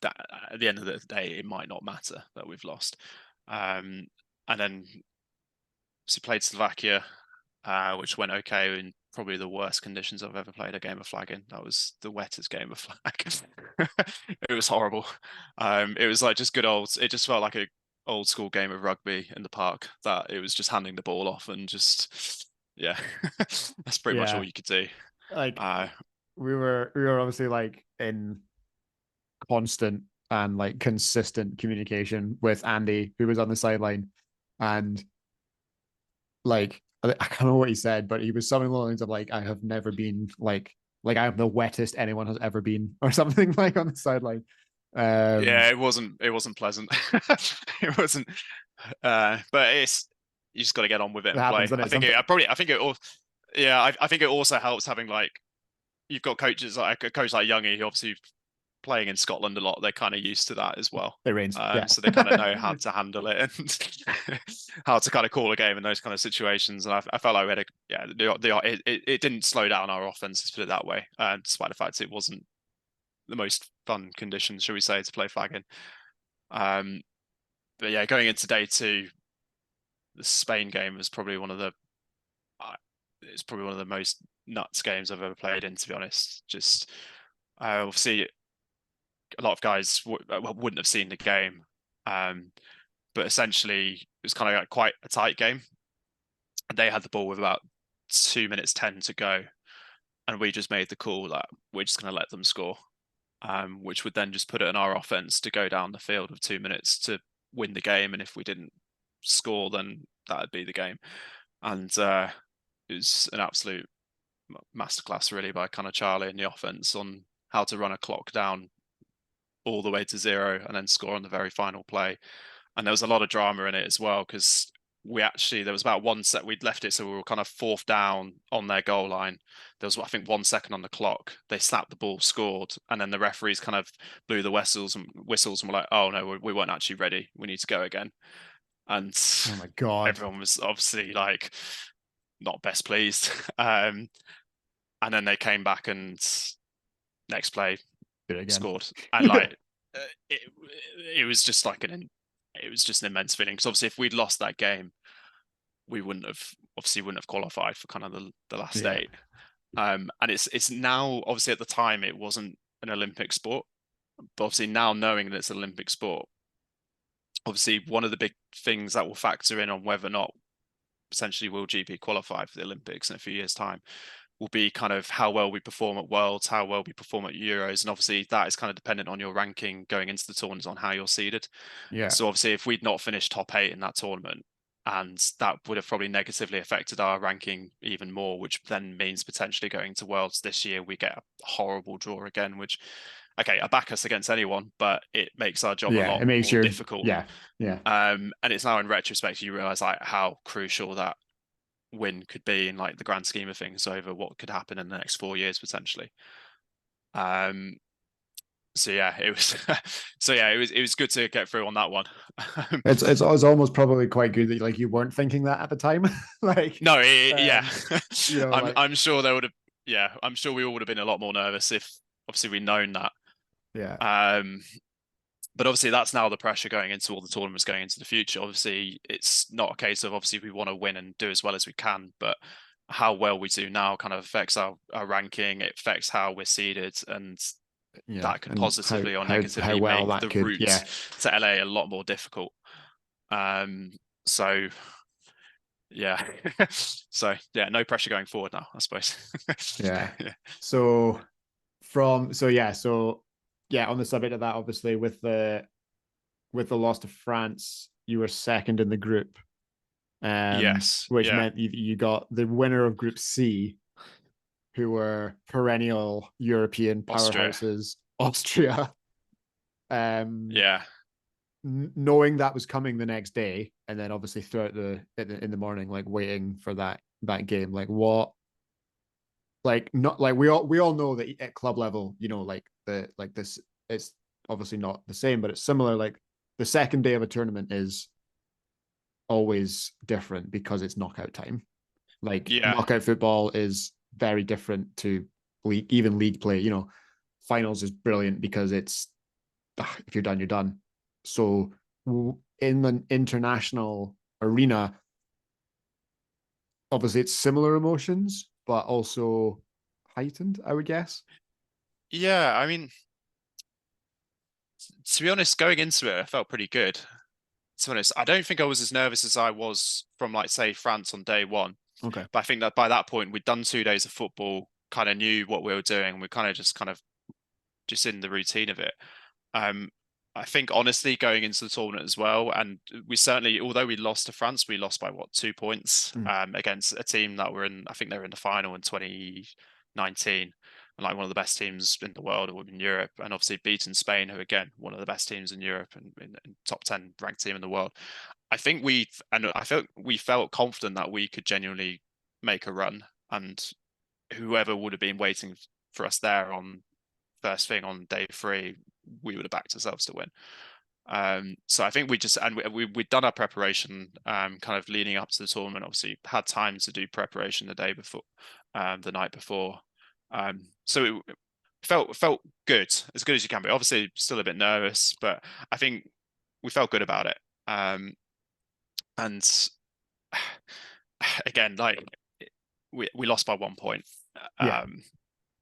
that at the end of the day, it might not matter that we've lost. And then we played Slovakia, which went okay in probably the worst conditions I've ever played a game of flag in. That was the wettest game of flag. It was horrible. It was like just good old. It just felt like a old school game of rugby in the park. That it was just handing the ball off and just yeah, that's pretty much all you could do. Like we were obviously like in constant and like consistent communication with Andy, who was on the sideline, and like I can't remember what he said, but he was something along the lines of like, I have never been like I am the wettest anyone has ever been, or something like on the sideline. Yeah, it wasn't pleasant. It wasn't, but it's you just got to get on with it It and play. happens, doesn't it? I think I think it also helps having like you've got coaches like a coach like Youngie who obviously playing in Scotland a lot. They're kind of used to that as well. It rains. Yeah. So they kind of know how to handle it and how to kind of call a game in those kind of situations. And I felt like we had it didn't slow down our offense, let's put it that way. Despite the fact it wasn't the most fun conditions, shall we say, to play flag in. But yeah, going into day 2, the Spain game was probably it's probably one of the most nuts games I've ever played in, to be honest. Just obviously a lot of guys wouldn't have seen the game, but essentially it was kind of like quite a tight game. And they had the ball with about 2 minutes 10 to go, and we just made the call that we're just going to let them score, which would then just put it in our offense to go down the field with 2 minutes to win the game. And if we didn't score, then that would be the game. And it was an absolute masterclass, really, by kind of Charlie and the offense on how to run a clock down all the way to 0 and then score on the very final play. And there was a lot of drama in it as well, because there was about 1 set, we'd left it so we were kind of 4th down on their goal line. There was, I think, 1 second on the clock. They slapped the ball, scored, and then the referees kind of blew the whistles and were like, "Oh no, we weren't actually ready. We need to go again." And Oh my God. everyone was obviously like not best pleased. And then they came back and next play scored, and like it was just like an immense feeling, because obviously if we'd lost that game, we wouldn't have qualified for kind of the last 8. And it's now, obviously at the time it wasn't an Olympic sport, but obviously now knowing that it's an Olympic sport, obviously one of the big things that will factor in on whether or not potentially will GP qualify for the Olympics in a few years' time will be kind of how well we perform at Worlds, how well we perform at Euros. And obviously that is kind of dependent on your ranking going into the tournaments, on how you're seeded. Yeah. So obviously if we'd not finished top 8 in that tournament, and that would have probably negatively affected our ranking even more, which then means potentially going to Worlds this year, we get a horrible draw again, which, okay, I back us against anyone, but it makes our job a lot more difficult. Yeah. And it's now in retrospect, you realize like how crucial that win could be in like the grand scheme of things over what could happen in the next 4 years potentially. So yeah, it was good to get through on that one. It's almost probably quite good that like you weren't thinking that at the time. Like no, yeah, you know, I'm sure there would have. Yeah, I'm sure we all would have been a lot more nervous if obviously we'd known that. Yeah. But obviously that's now the pressure going into all the tournaments going into the future. Obviously, it's not a case of obviously we want to win and do as well as we can, but how well we do now kind of affects our ranking. It affects how we're seeded, and that could positively or negatively make the route to LA a lot more difficult. So yeah, no pressure going forward now, I suppose. Yeah. So on the subject of that, obviously with the loss to France, you were second in the group. Yes, which meant you got the winner of Group C, who were perennial European powerhouses, Austria. Knowing that was coming the next day, and then obviously throughout in the morning, like waiting for that game, like what, like not like we all know that at club level, you know, like this, it's obviously not the same, but it's similar. Like the second day of a tournament is always different because it's knockout time. Like knockout football is very different to league play. You know, finals is brilliant because it's if you're done, you're done. So in an international arena, obviously it's similar emotions, but also heightened, I would guess. Yeah, I mean, to be honest, going into it, I felt pretty good. To be honest, I don't think I was as nervous as I was from, like, say, France on day 1. Okay. But I think that by that point, we'd done 2 days of football, kind of knew what we were doing. We're kind of just in the routine of it. I think honestly going into the tournament as well, and we certainly, although we lost to France, we lost by 2 points against a team that were I think they were in the final in 2019, and like one of the best teams in the world or in Europe, and obviously beaten Spain, who again one of the best teams in Europe and in top 10 ranked team in the world. I think we felt confident that we could genuinely make a run, and whoever would have been waiting for us there on first thing on day 3, we would have backed ourselves to win. So I think we'd done our preparation kind of leading up to the tournament. Obviously had time to do preparation the day before, the night before. So it felt good as you can be. Obviously still a bit nervous, but I think good about it. And again, like we lost by 1 point. Yeah.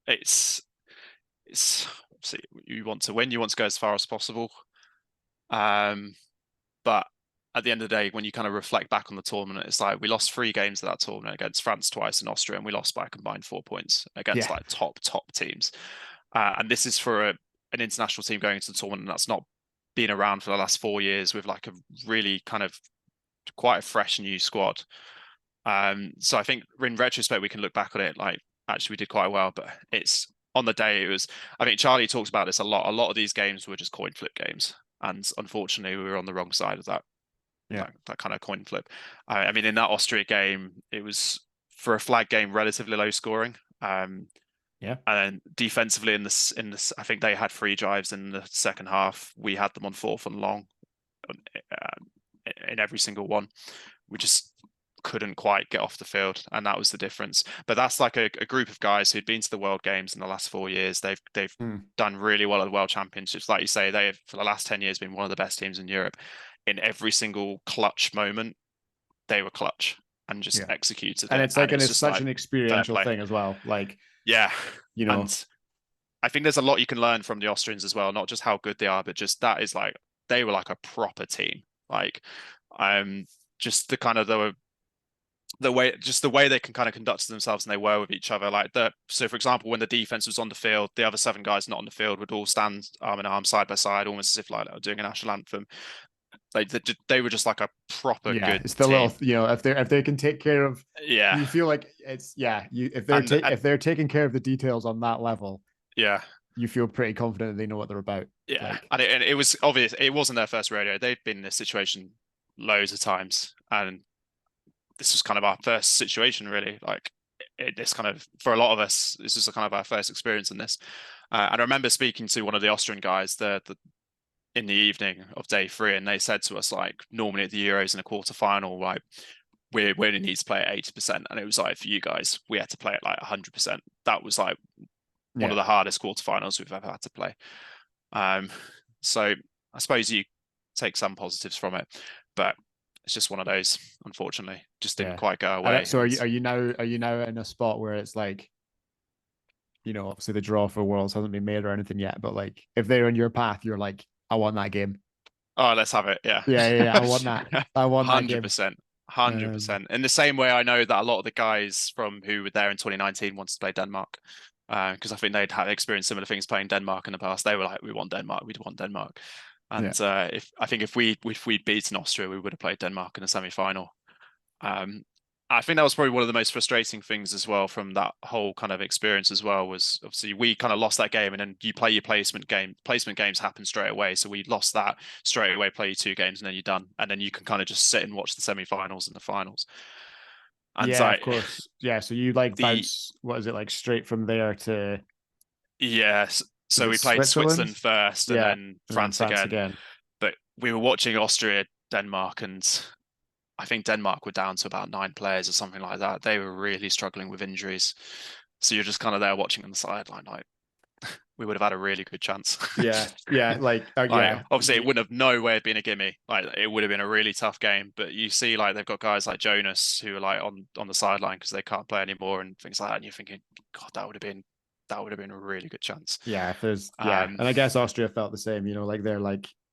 It's see, you want to win, you want to go as far as possible. But at the end of the day, when you kind of reflect back on the tournament, it's like we lost 3 games of that tournament against France twice and Austria, and we lost by a combined 4 points against like top teams. And this is for an international team going into the tournament that's not been around for the last 4 years with like a really kind of quite a fresh new squad. So I think in retrospect, we can look back on it like actually we did quite well, but it's on the day it was, I think Charlie talks about this a lot. A lot of these games were just coin flip games. And unfortunately, we were on the wrong side of that. Yeah. That kind of coin flip. I mean, in that Austria game, it was for a flag game relatively low scoring. Yeah. And defensively in this, I think they had 3 drives in the second half. We had them on 4th and long in every single one. We just couldn't quite get off the field, and that was the difference. But that's like a group of guys who'd been to the World Games in the last 4 years. They've done really well at the World Championships. Like you say, they have for the last 10 years been one of the best teams in Europe. In every single clutch moment, they were clutch and just executed. And it's like, and it's such like an experiential thing as well. Like, yeah, you know, and I think there's a lot you can learn from the Austrians as well. Not just how good they are, but just that is like they were like a proper team. Like, just the kind of the way they can kind of conduct themselves and they were with each other. Like so for example, when the defense was on the field, the other 7 guys not on the field would all stand arm in arm, side by side, almost as if like they were doing a national anthem. They were just like a proper good it's the team. little, you know, if they can take care of, you feel like it's if they're taking care of the details on that level, you feel pretty confident that they know what they're about. And it was obvious it wasn't their first rodeo. They'd been in this situation loads of times, and this was kind of our first situation, really. Like this kind of, for a lot of us, this is kind of our first experience in this. And I remember speaking to one of the Austrian guys in the evening of day 3, and they said to us, like, normally at the Euros in a quarterfinal, like we only need to play at 80%, and it was like for you guys, we had to play at like 100%. That was like one of the hardest quarterfinals we've ever had to play. So I suppose you take some positives from it, but it's just one of those, unfortunately, just didn't quite go away. So are you now in a spot where it's like, you know, obviously the draw for Worlds hasn't been made or anything yet, but like if they're on your path, you're like, I want that game. Oh, let's have it. Yeah. I want that. I want 100%. 100%. In the same way, I know that a lot of the guys who were there in 2019 wanted to play Denmark, because I think they'd had experienced similar things playing Denmark in the past. They were like, we want Denmark. We'd want Denmark. And if we'd beaten Austria, we would have played Denmark in the semi-final. I think that was probably one of the most frustrating things as well from that whole kind of experience as well, was obviously we kind of lost that game, and then you play your placement game. Placement games happen straight away. So we lost that straight away, play your 2 games, and then you're done. And then you can kind of just sit and watch the semi-finals and the finals. And of course. Yeah. So you like bounce, what is it, like straight from there to... Yes. So we played Switzerland first and then France again. But we were watching Austria, Denmark, and I think Denmark were down to about 9 players or something like that. They were really struggling with injuries. So you're just kind of there watching on the sideline, like, we would have had a really good chance. Obviously, it wouldn't have no way been a gimme. Like, it would have been a really tough game. But you see, like, they've got guys like Jonas who are like on the sideline because they can't play anymore and things like that. And you're thinking, God, that would have been a really good chance. Yeah, if there's and I guess Austria felt the same. You know, like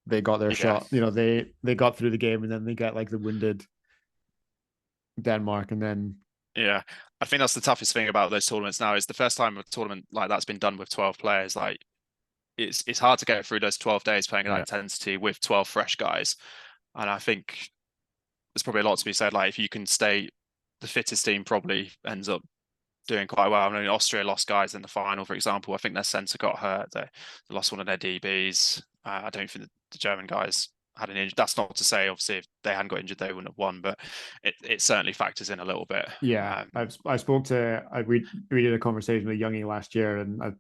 they got their shot. You know, they got through the game, and then they get like the wounded Denmark, and then I think that's the toughest thing about those tournaments now, is the first time a tournament like that's been done with 12 players. Like, it's hard to get through those 12 days playing at that intensity with 12 fresh guys. And I think there's probably a lot to be said. Like, if you can stay, the fittest team probably ends up doing quite well. I mean, Austria lost guys in the final, for example. I think their centre got hurt. They lost one of their DBs. I don't think the German guys had an injury. That's not to say, obviously, if they hadn't got injured, they wouldn't have won, but it certainly factors in a little bit. Yeah, I spoke to we did a conversation with Youngie last year, and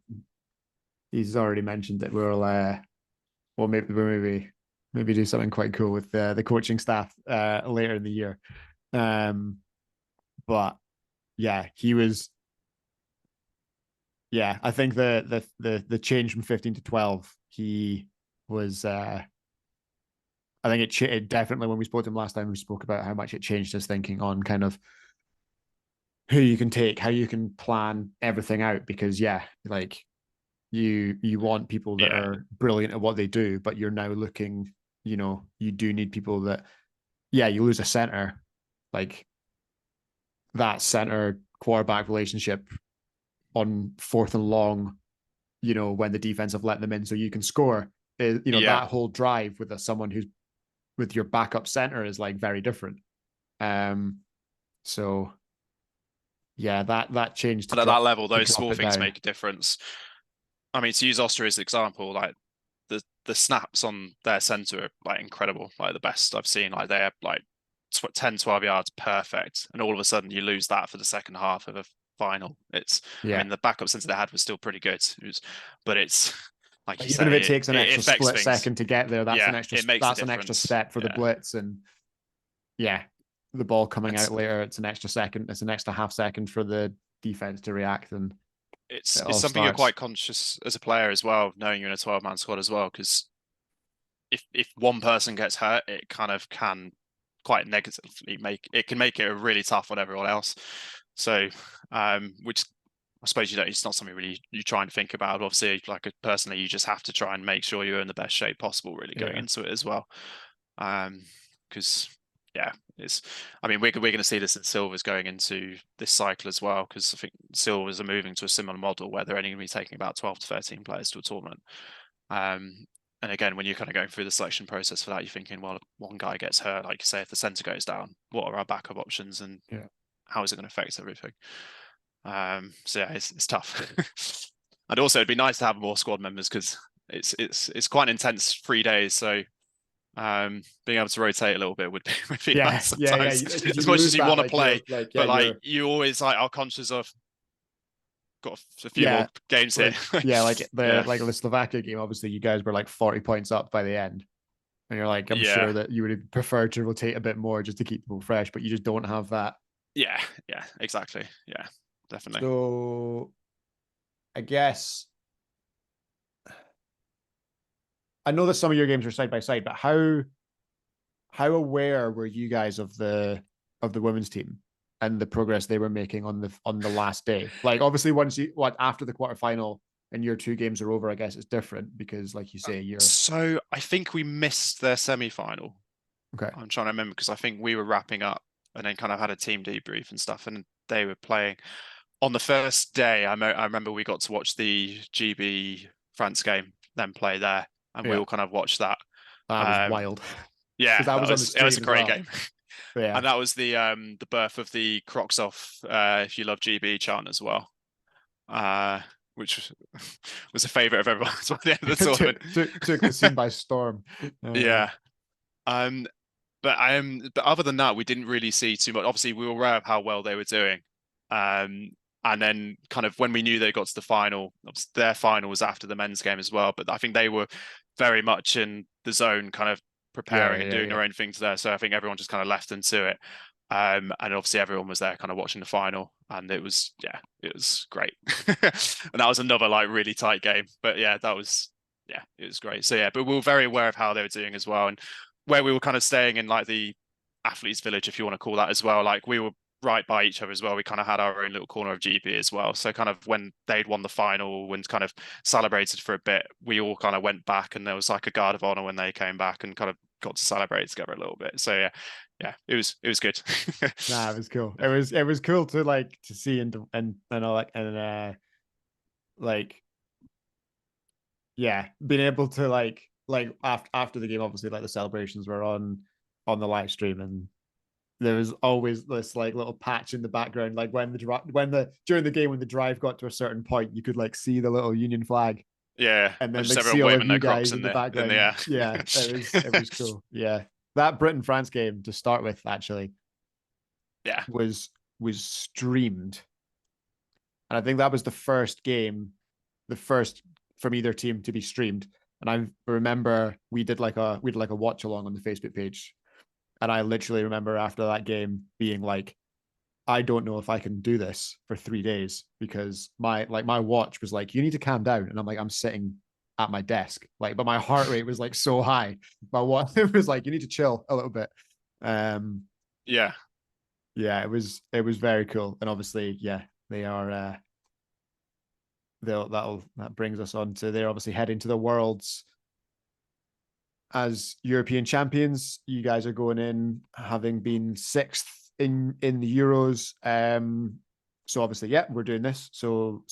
he's already mentioned that we'll maybe do something quite cool with the coaching staff later in the year. But yeah, he was. Yeah, I think the change from 15 to 12, he was I think it definitely, when we spoke to him last time, we spoke about how much it changed his thinking on kind of who you can take, how you can plan everything out. Because like you want people that are brilliant at what they do, but you're now looking, you do need people that, you lose a center, like that center quarterback relationship on 4th and long, when the defense have let them in so you can score, that whole drive with someone who's with your backup center is like very different. So that changed. But at that level, those small things down. make a difference. I mean, to use Austria as an example, like the snaps on their center are like incredible, like the best I've seen. Like they're like 10, 12 yards perfect, and all of a sudden you lose that for the second half of a final. I mean, the backup center they had was still pretty good. But it's like you even say, if it takes an extra split second to get there, that's an extra step for the blitz, and the ball coming out later, it's an extra second, it's an extra half second for the defense to react, and it's something you're quite conscious as a player as well, knowing you're in a 12-man squad as well, because if one person gets hurt, it kind of can quite negatively make it a really tough on everyone else. So, which I suppose it's not something really you try and think about. Obviously, like personally, you just have to try and make sure you're in the best shape possible, really going into it as well. Because I mean, we're going to see this in silvers going into this cycle as well, because I think silvers are moving to a similar model where they're only going to be taking about 12 to 13 players to a tournament. And again, when you're kind of going through the selection process for that, you're thinking, well, one guy gets hurt, like you say, if the center goes down, what are our backup options, and how is it going to affect everything? It's tough. And also, it'd be nice to have more squad members, because it's quite an intense 3 days. So being able to rotate a little bit would be nice sometimes. As much as you want to play, but you always are conscious of got a few more games here. Like the Slovakia game, obviously you guys were like 40 points up by the end, and you're like, I'm sure that you would prefer to rotate a bit more just to keep people fresh, but you just don't have that. Yeah, exactly. Yeah, definitely. So I guess I know that some of your games are side by side, but how aware were you guys of the women's team and the progress they were making on the last day? Like, obviously, after the quarterfinal and your 2 games are over, I guess it's different, because, like you say, So I think we missed their semi-final. Okay, I'm trying to remember, because I think we were wrapping up and then kind of had a team debrief and stuff, and they were playing on the first day. I remember we got to watch the GB France game, then play there, and we all kind of watched that. That was wild. Yeah, that was a great game. Yeah. And that was the birth of the Crocs off if you love GB chant as well, which was a favourite of everyone at the end of the tournament. took the scene by storm. Yeah. But other than that, we didn't really see too much. Obviously, we were aware of how well they were doing. And then kind of when we knew they got to the final, their final was after the men's game as well. But I think they were very much in the zone, kind of preparing and doing their own things there. So I think everyone just kind of left into it. And obviously everyone was there kind of watching the final, and it was great. And that was another like really tight game. But it was great. So but we were very aware of how they were doing as well. And where we were kind of staying in like the athletes village, if you want to call that as well, like we were right by each other as well. We kind of had our own little corner of GB as well. So kind of when they'd won the final and kind of celebrated for a bit, we all kind of went back, and there was like a guard of honor when they came back and kind of got to celebrate together a little bit. So it was good. Nah, it was cool. It was cool to like to see and all that, and being able to like after the game, obviously like the celebrations were on the live stream, and there was always this like little patch in the background, like during the game when the drive got to a certain point, you could like see the little Union flag. Yeah, and then they see all of you guys in the background. Yeah, it was cool. Yeah, that Britain-France game to start with actually, was streamed, and I think that was the first from either team to be streamed. And I remember we did like a watch along on the Facebook page. And I literally remember after that game being like, I don't know if I can do this for 3 days, because my watch was like, you need to calm down. And I'm like, I'm sitting at my desk, like, but my heart rate was like so high. But what it was like, you need to chill a little bit. Yeah. Yeah, it was very cool, and obviously, yeah, they are. That brings us on to they're obviously heading to the Worlds as European champions. You guys are going in having been sixth in the Euros. So obviously, yeah, we're doing this. So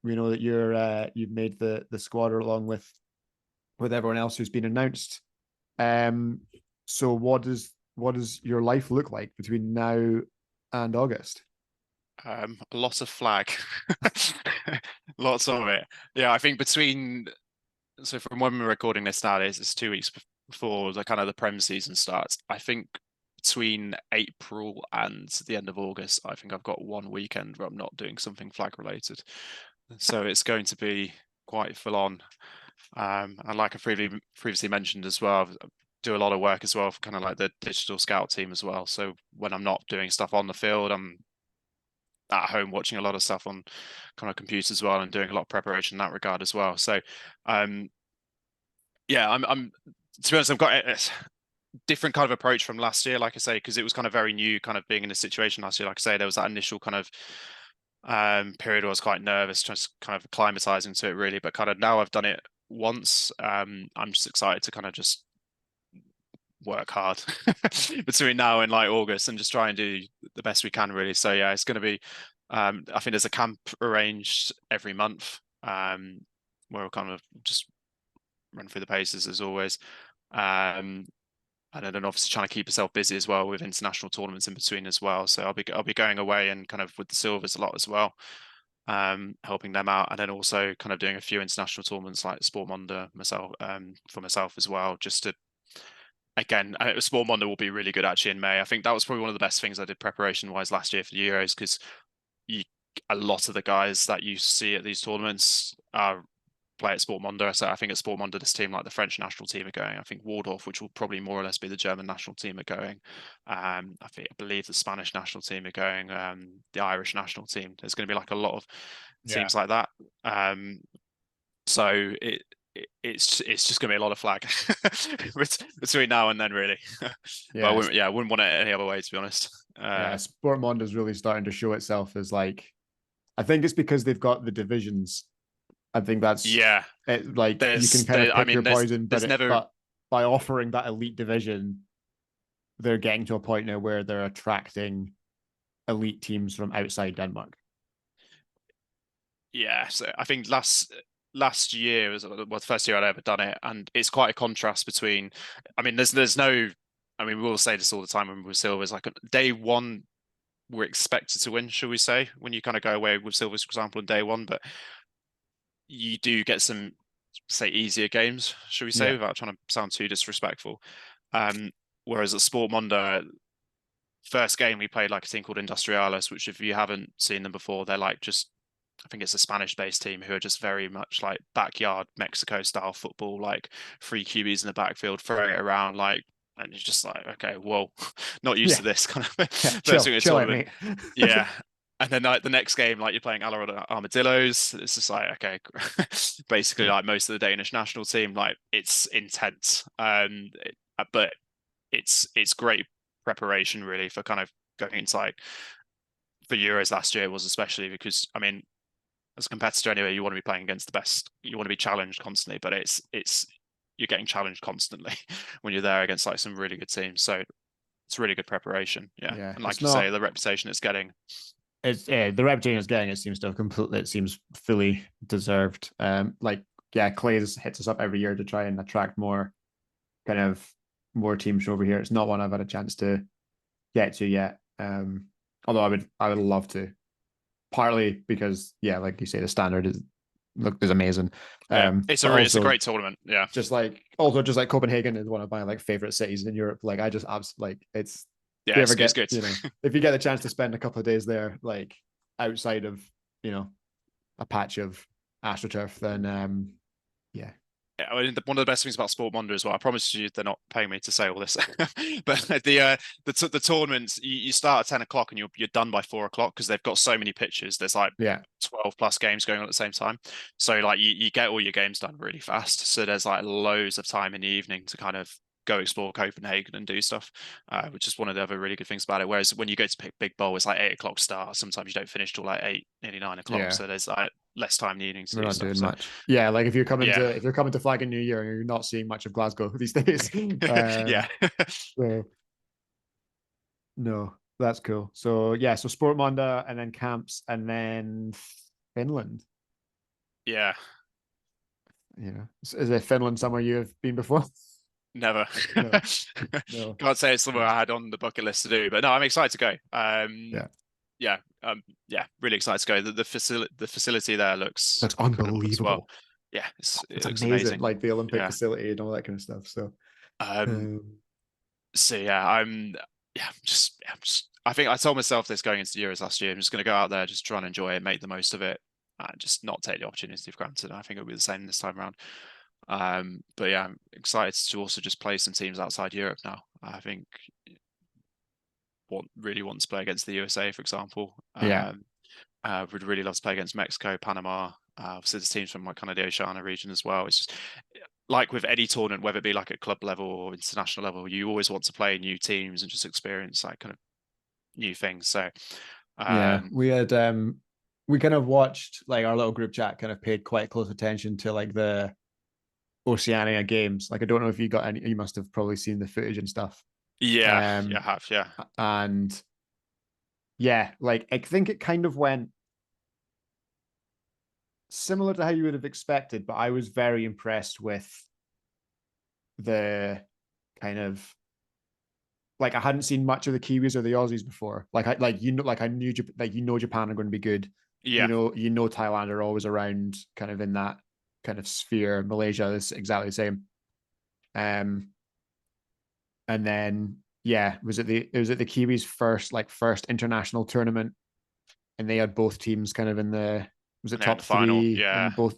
we know that you've made the squad along with everyone else who's been announced. So what does your life look like between now and August? A lot of flag, lots of it. Yeah, I think so from when we're recording this nowadays, it's 2 weeks before the kind of the Prem season starts. I think between April and the end of August, I think I've got one weekend where I'm not doing something flag related. So it's going to be quite full on. And like I previously mentioned as well, I do a lot of work as well for kind of like the digital scout team as well. So when I'm not doing stuff on the field, I'm at home watching a lot of stuff on kind of computers as well and doing a lot of preparation in that regard as well. So yeah, I'm to be honest, I've got a different kind of approach from last year, like I say, because it was kind of very new, kind of being in a situation last year. Like I say, there was that initial kind of period where I was quite nervous, just kind of acclimatizing to it really. But kind of now I've done it once, I'm just excited to kind of just work hard between now and like August and just try and do the best we can really. So yeah, it's going to be I think there's a camp arranged every month where we'll kind of just run through the paces as always, and then obviously trying to keep yourself busy as well with international tournaments in between as well. So I'll be going away and kind of with the Silvers a lot as well, helping them out, and then also kind of doing a few international tournaments like Sport Monde myself, for myself as well, just to again, Sport Monde will be really good actually in May. I think that was probably one of the best things I did preparation wise last year for the Euros, because a lot of the guys that you see at these tournaments play at Sport Monde. So I think at Sport Monde, this team like the French national team are going. I think Waldorf, which will probably more or less be the German national team, are going. I believe the Spanish national team are going. The Irish national team. There's going to be like a lot of teams like that. So it's just going to be a lot of flag between now and then, really. Yeah, but I wouldn't want it any other way, to be honest. Yeah, Sport Monde is really starting to show itself as like, I think it's because they've got the divisions. I think that's yeah. it, like you can kind of pick your poison, but by offering that elite division, they're getting to a point now where they're attracting elite teams from outside Denmark. Yeah, so I think last year was the first year I'd ever done it, and it's quite a contrast between. I mean, there's no. I mean, we will say this all the time when we're Silvers. Like day one, we're expected to win, shall we say? When you kind of go away with Silvers, for example, on day one, but you do get some, say, easier games, shall we say, without trying to sound too disrespectful. Whereas at Sport Monde, first game we played like a team called Industriales, which if you haven't seen them before, they're like just. I think it's a Spanish-based team who are just very much like backyard Mexico-style football, like three QBs in the backfield, throwing it around, like, and it's just like, okay, well, not used to this kind of chill at me. Yeah. And then like the next game, like you're playing Armadillos. It's just like, okay, basically like most of the Danish national team, like it's intense. But it's great preparation really for kind of going into like for Euros last year was especially because I mean, as a competitor anyway, you want to be playing against the best. You want to be challenged constantly, but it's you're getting challenged constantly when you're there against like some really good teams. So it's really good preparation. Yeah. And like you say, the reputation it's getting. It's the reputation it's getting. It seems to have completely. It seems fully deserved. Clay's hits us up every year to try and attract more teams over here. It's not one I've had a chance to get to yet. Although I would love to. Partly because, like you say, the standard is amazing. It's a great tournament. Yeah, just like Copenhagen is one of my like favorite cities in Europe. Like I just absolutely like it's. It's good. If you get the chance to spend a couple of days there, like outside of a patch of AstroTurf, then I mean, one of the best things about Sport Monday as well, I promise you they're not paying me to say all this, but the tournaments, you start at 10 o'clock and you're done by 4 o'clock because they've got so many pitches. There's like 12 plus games going on at the same time. So like you get all your games done really fast. So there's like loads of time in the evening to kind of go explore Copenhagen and do stuff, which is one of the other really good things about it. Whereas when you go to pick Big Bowl, it's like 8 o'clock start. Sometimes you don't finish till like 8, nearly 9 o'clock. Yeah. So there's like less time in the evening to We're do not stuff. doing So, much. Yeah, like if you're coming Yeah. to Flag and New Year and you're not seeing much of Glasgow these days. Yeah. So, no, that's cool. So yeah, so Sport Monday and then camps and then Finland. Yeah. Yeah. Is it Finland somewhere you have been before? Never. No. No. Can't say it's somewhere I had on the bucket list to do, but no, I'm excited to go. Yeah, really excited to go. The facility there looks unbelievable. Well. Yeah, it looks amazing. Like the Olympic facility and all that kind of stuff. So, so yeah, I think I told myself this going into the Euros last year. I'm just going to go out there, just try and enjoy it, make the most of it, and just not take the opportunity for granted. I think it'll be the same this time around. But yeah, I'm excited to also just play some teams outside Europe now. I think really want to play against the USA, for example. Would really love to play against Mexico, Panama. Obviously, there's teams from like kind of the Oceania region as well. It's just like with any tournament, whether it be like at club level or international level, you always want to play new teams and just experience like kind of new things. So we had we kind of watched, like, our little group chat kind of paid quite close attention to like the Oceania games. Like, I don't know if you got any, you must have probably seen the footage and stuff. Yeah, I have, yeah. And yeah, like, I think it kind of went similar to how you would have expected, but I was very impressed with the kind of, like, I hadn't seen much of the Kiwis or the Aussies before. I knew Japan are going to be good. Yeah. You know Thailand are always around kind of in that kind of sphere. Malaysia is exactly the same. And then it was at the Kiwis' first international tournament, and they had both teams kind of in the top three, and both,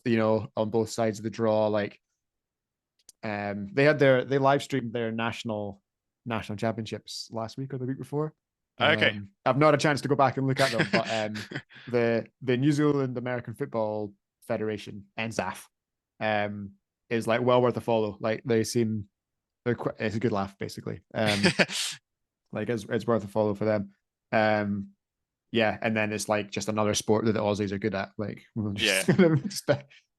on both sides of the draw. Like, they live streamed their national championships last week or the week before. Okay. I've not had a chance to go back and look at them, but the New Zealand American Football Federation, NZAF, is like well worth a follow. Like, they seem, it's a good laugh, basically. Like, it's worth a follow for them. Yeah, and then it's like just another sport that the Aussies are good at. Like,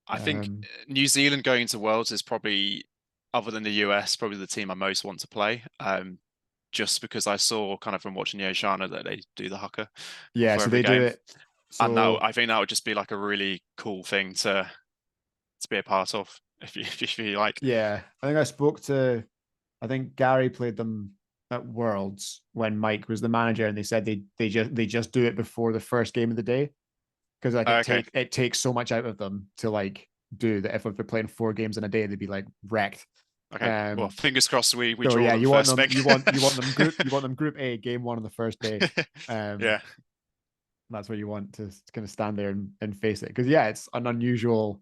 I think New Zealand going into Worlds is probably, other than the US, probably the team I most want to play. Just because I saw kind of from watching the Oceania that they do the haka. Yeah, so they do it. So, and I think that would just be like a really cool thing to be a part of, if you like. Yeah, I think Gary played them at Worlds when Mike was the manager, and they said they just do it before the first game of the day, because like it takes so much out of them to like do that. If they're playing 4 games in a day, they'd be like wrecked. Okay. Well, fingers crossed we draw yeah, them you first. want them group A, game 1 on the first day. Yeah. That's what you want, to kind of stand there and face it, because it's an unusual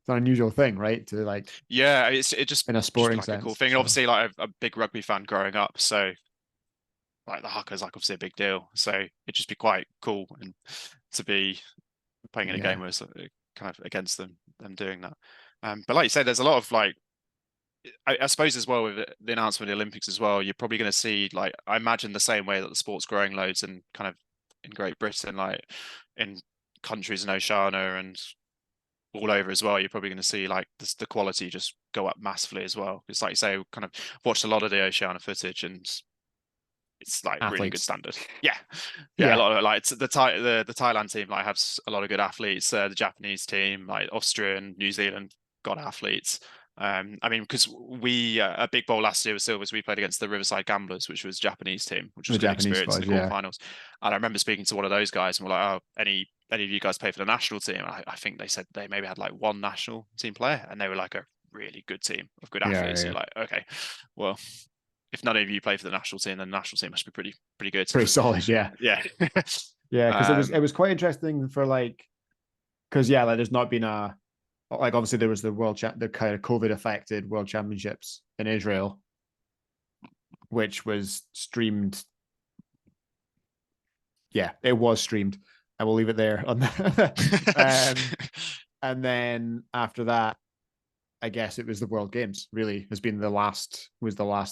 thing, right? To like, it just in a sporting sense, a cool thing. So. Obviously, like, I'm a big rugby fan growing up, so like the haka is like obviously a big deal. So it'd just be quite cool and to be playing in a game where it's kind of against them doing that. But like you said, there's a lot of like, I suppose as well with the announcement of the Olympics as well, you're probably going to see, like, I imagine the same way that the sport's growing loads and kind of in Great Britain, like in countries in Oceania and all over as well, you're probably going to see like the quality just go up massively as well. It's like you say, kind of watched a lot of the Oceania footage, and it's like athletes. Really good standard. Yeah. A lot of like the Thailand team like have a lot of good athletes. The Japanese team, like Austria and New Zealand, got athletes. I mean, because we a big bowl last year with Silvers, we played against the Riverside Gamblers, which was a Japanese team, which was a good experience in the quarterfinals. And I remember speaking to one of those guys, and we're like, "Oh, any of you guys play for the national team?" And I think they said they maybe had like 1 national team player, and they were like a really good team of good athletes. So you're like, okay, well, if none of you play for the national team, then the national team must be pretty good. Pretty solid, yeah. Yeah. Yeah, because it was quite interesting for like, because like there's not been a like obviously there was the the kind of COVID affected World Championships in Israel, which was streamed. Yeah, it was streamed. I will leave it there on that. And then after that, I guess it was the World Games. Really, has been the last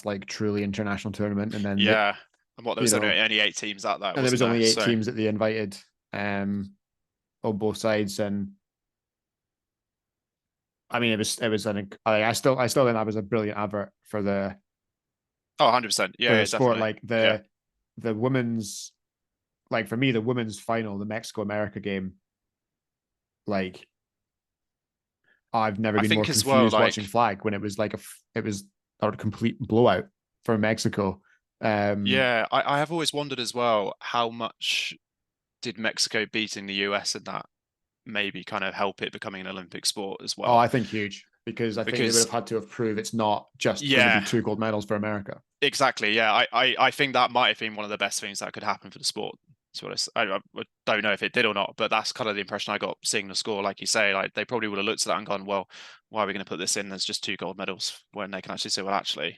like truly international tournament, and then yeah. And what, there was only 8 teams at that, and there was only 8 So- teams that they invited on both sides, and I mean it was I still think that was a brilliant advert for the Oh, 100%. Yeah, the sport. definitely. Like the women's, like for me, the women's final, the Mexico America game, like I've never been more confused watching flag when it was like it was a complete blowout for Mexico. Yeah, I have always wondered as well, how much did Mexico beating the US in that maybe kind of help it becoming an Olympic sport as well? Oh, I think huge, because I think they would have had to have proved it's not just going to be 2 gold medals for America. Exactly. Yeah, I think that might have been one of the best things that could happen for the sport. I don't know if it did or not, but that's kind of the impression I got seeing the score. Like you say, like they probably would have looked at that and gone, well, why are we going to put this in? There's just 2 gold medals, when they can actually say, well, actually,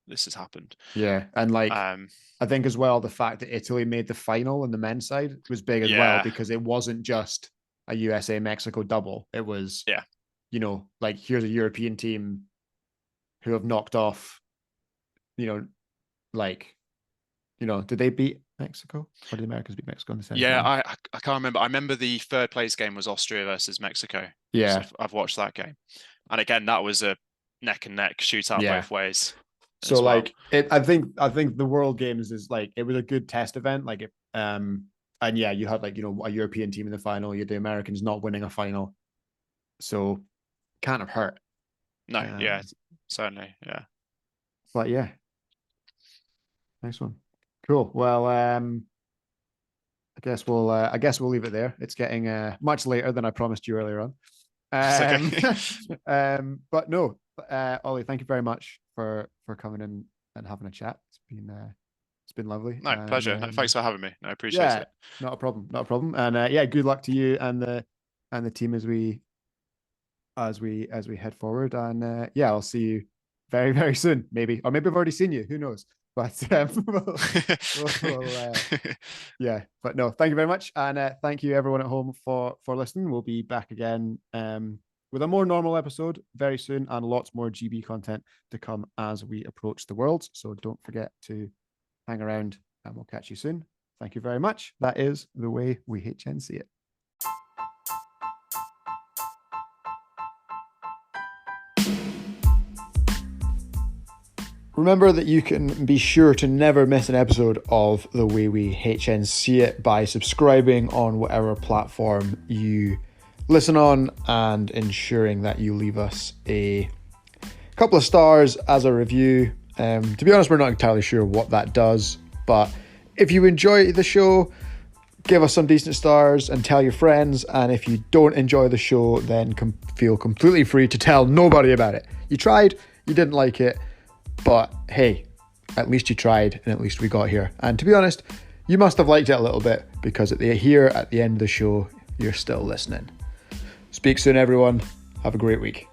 this has happened. Yeah, and like I think as well, the fact that Italy made the final in the men's side was big as well, because it wasn't just a USA Mexico double. It was like here's a European team who have knocked off, did they beat Mexico, or did the Americans beat Mexico in the semi? Yeah, I can't remember. I remember the 3rd place game was Austria versus Mexico. Yeah, so I've watched that game, and again, that was a neck and neck shootout both ways. So like I think the World Games is like, it was a good test event. Like it, and yeah, you had like a European team in the final. You had the Americans not winning a final, so can't have hurt. No, yeah, certainly, yeah. But yeah, nice one, cool. Well, I guess we'll leave it there. It's getting much later than I promised you earlier on. But no, Ollie, thank you very much for coming in and having a chat. It's been lovely. No, pleasure. No, thanks for having me. I appreciate it. Not a problem. And yeah, good luck to you and the team as we head forward. And yeah, I'll see you very, very soon, maybe, or maybe I've already seen you. Who knows? But yeah. But no, thank you very much, and thank you everyone at home for listening. We'll be back again with a more normal episode very soon, and lots more GB content to come as we approach the Worlds. So don't forget to hang around, and we'll catch you soon. Thank you very much. That is the way we HN see it. Remember that you can be sure to never miss an episode of The Way We HN See It by subscribing on whatever platform you listen on, and ensuring that you leave us a couple of stars as a review. To be honest, we're not entirely sure what that does, but if you enjoy the show, give us some decent stars and tell your friends. And if you don't enjoy the show, then feel completely free to tell nobody about it. You tried, you didn't like it, but hey, at least you tried, and at least we got here. And to be honest, you must have liked it a little bit, because at the end of the show, you're still listening. Speak soon, everyone. Have a great week.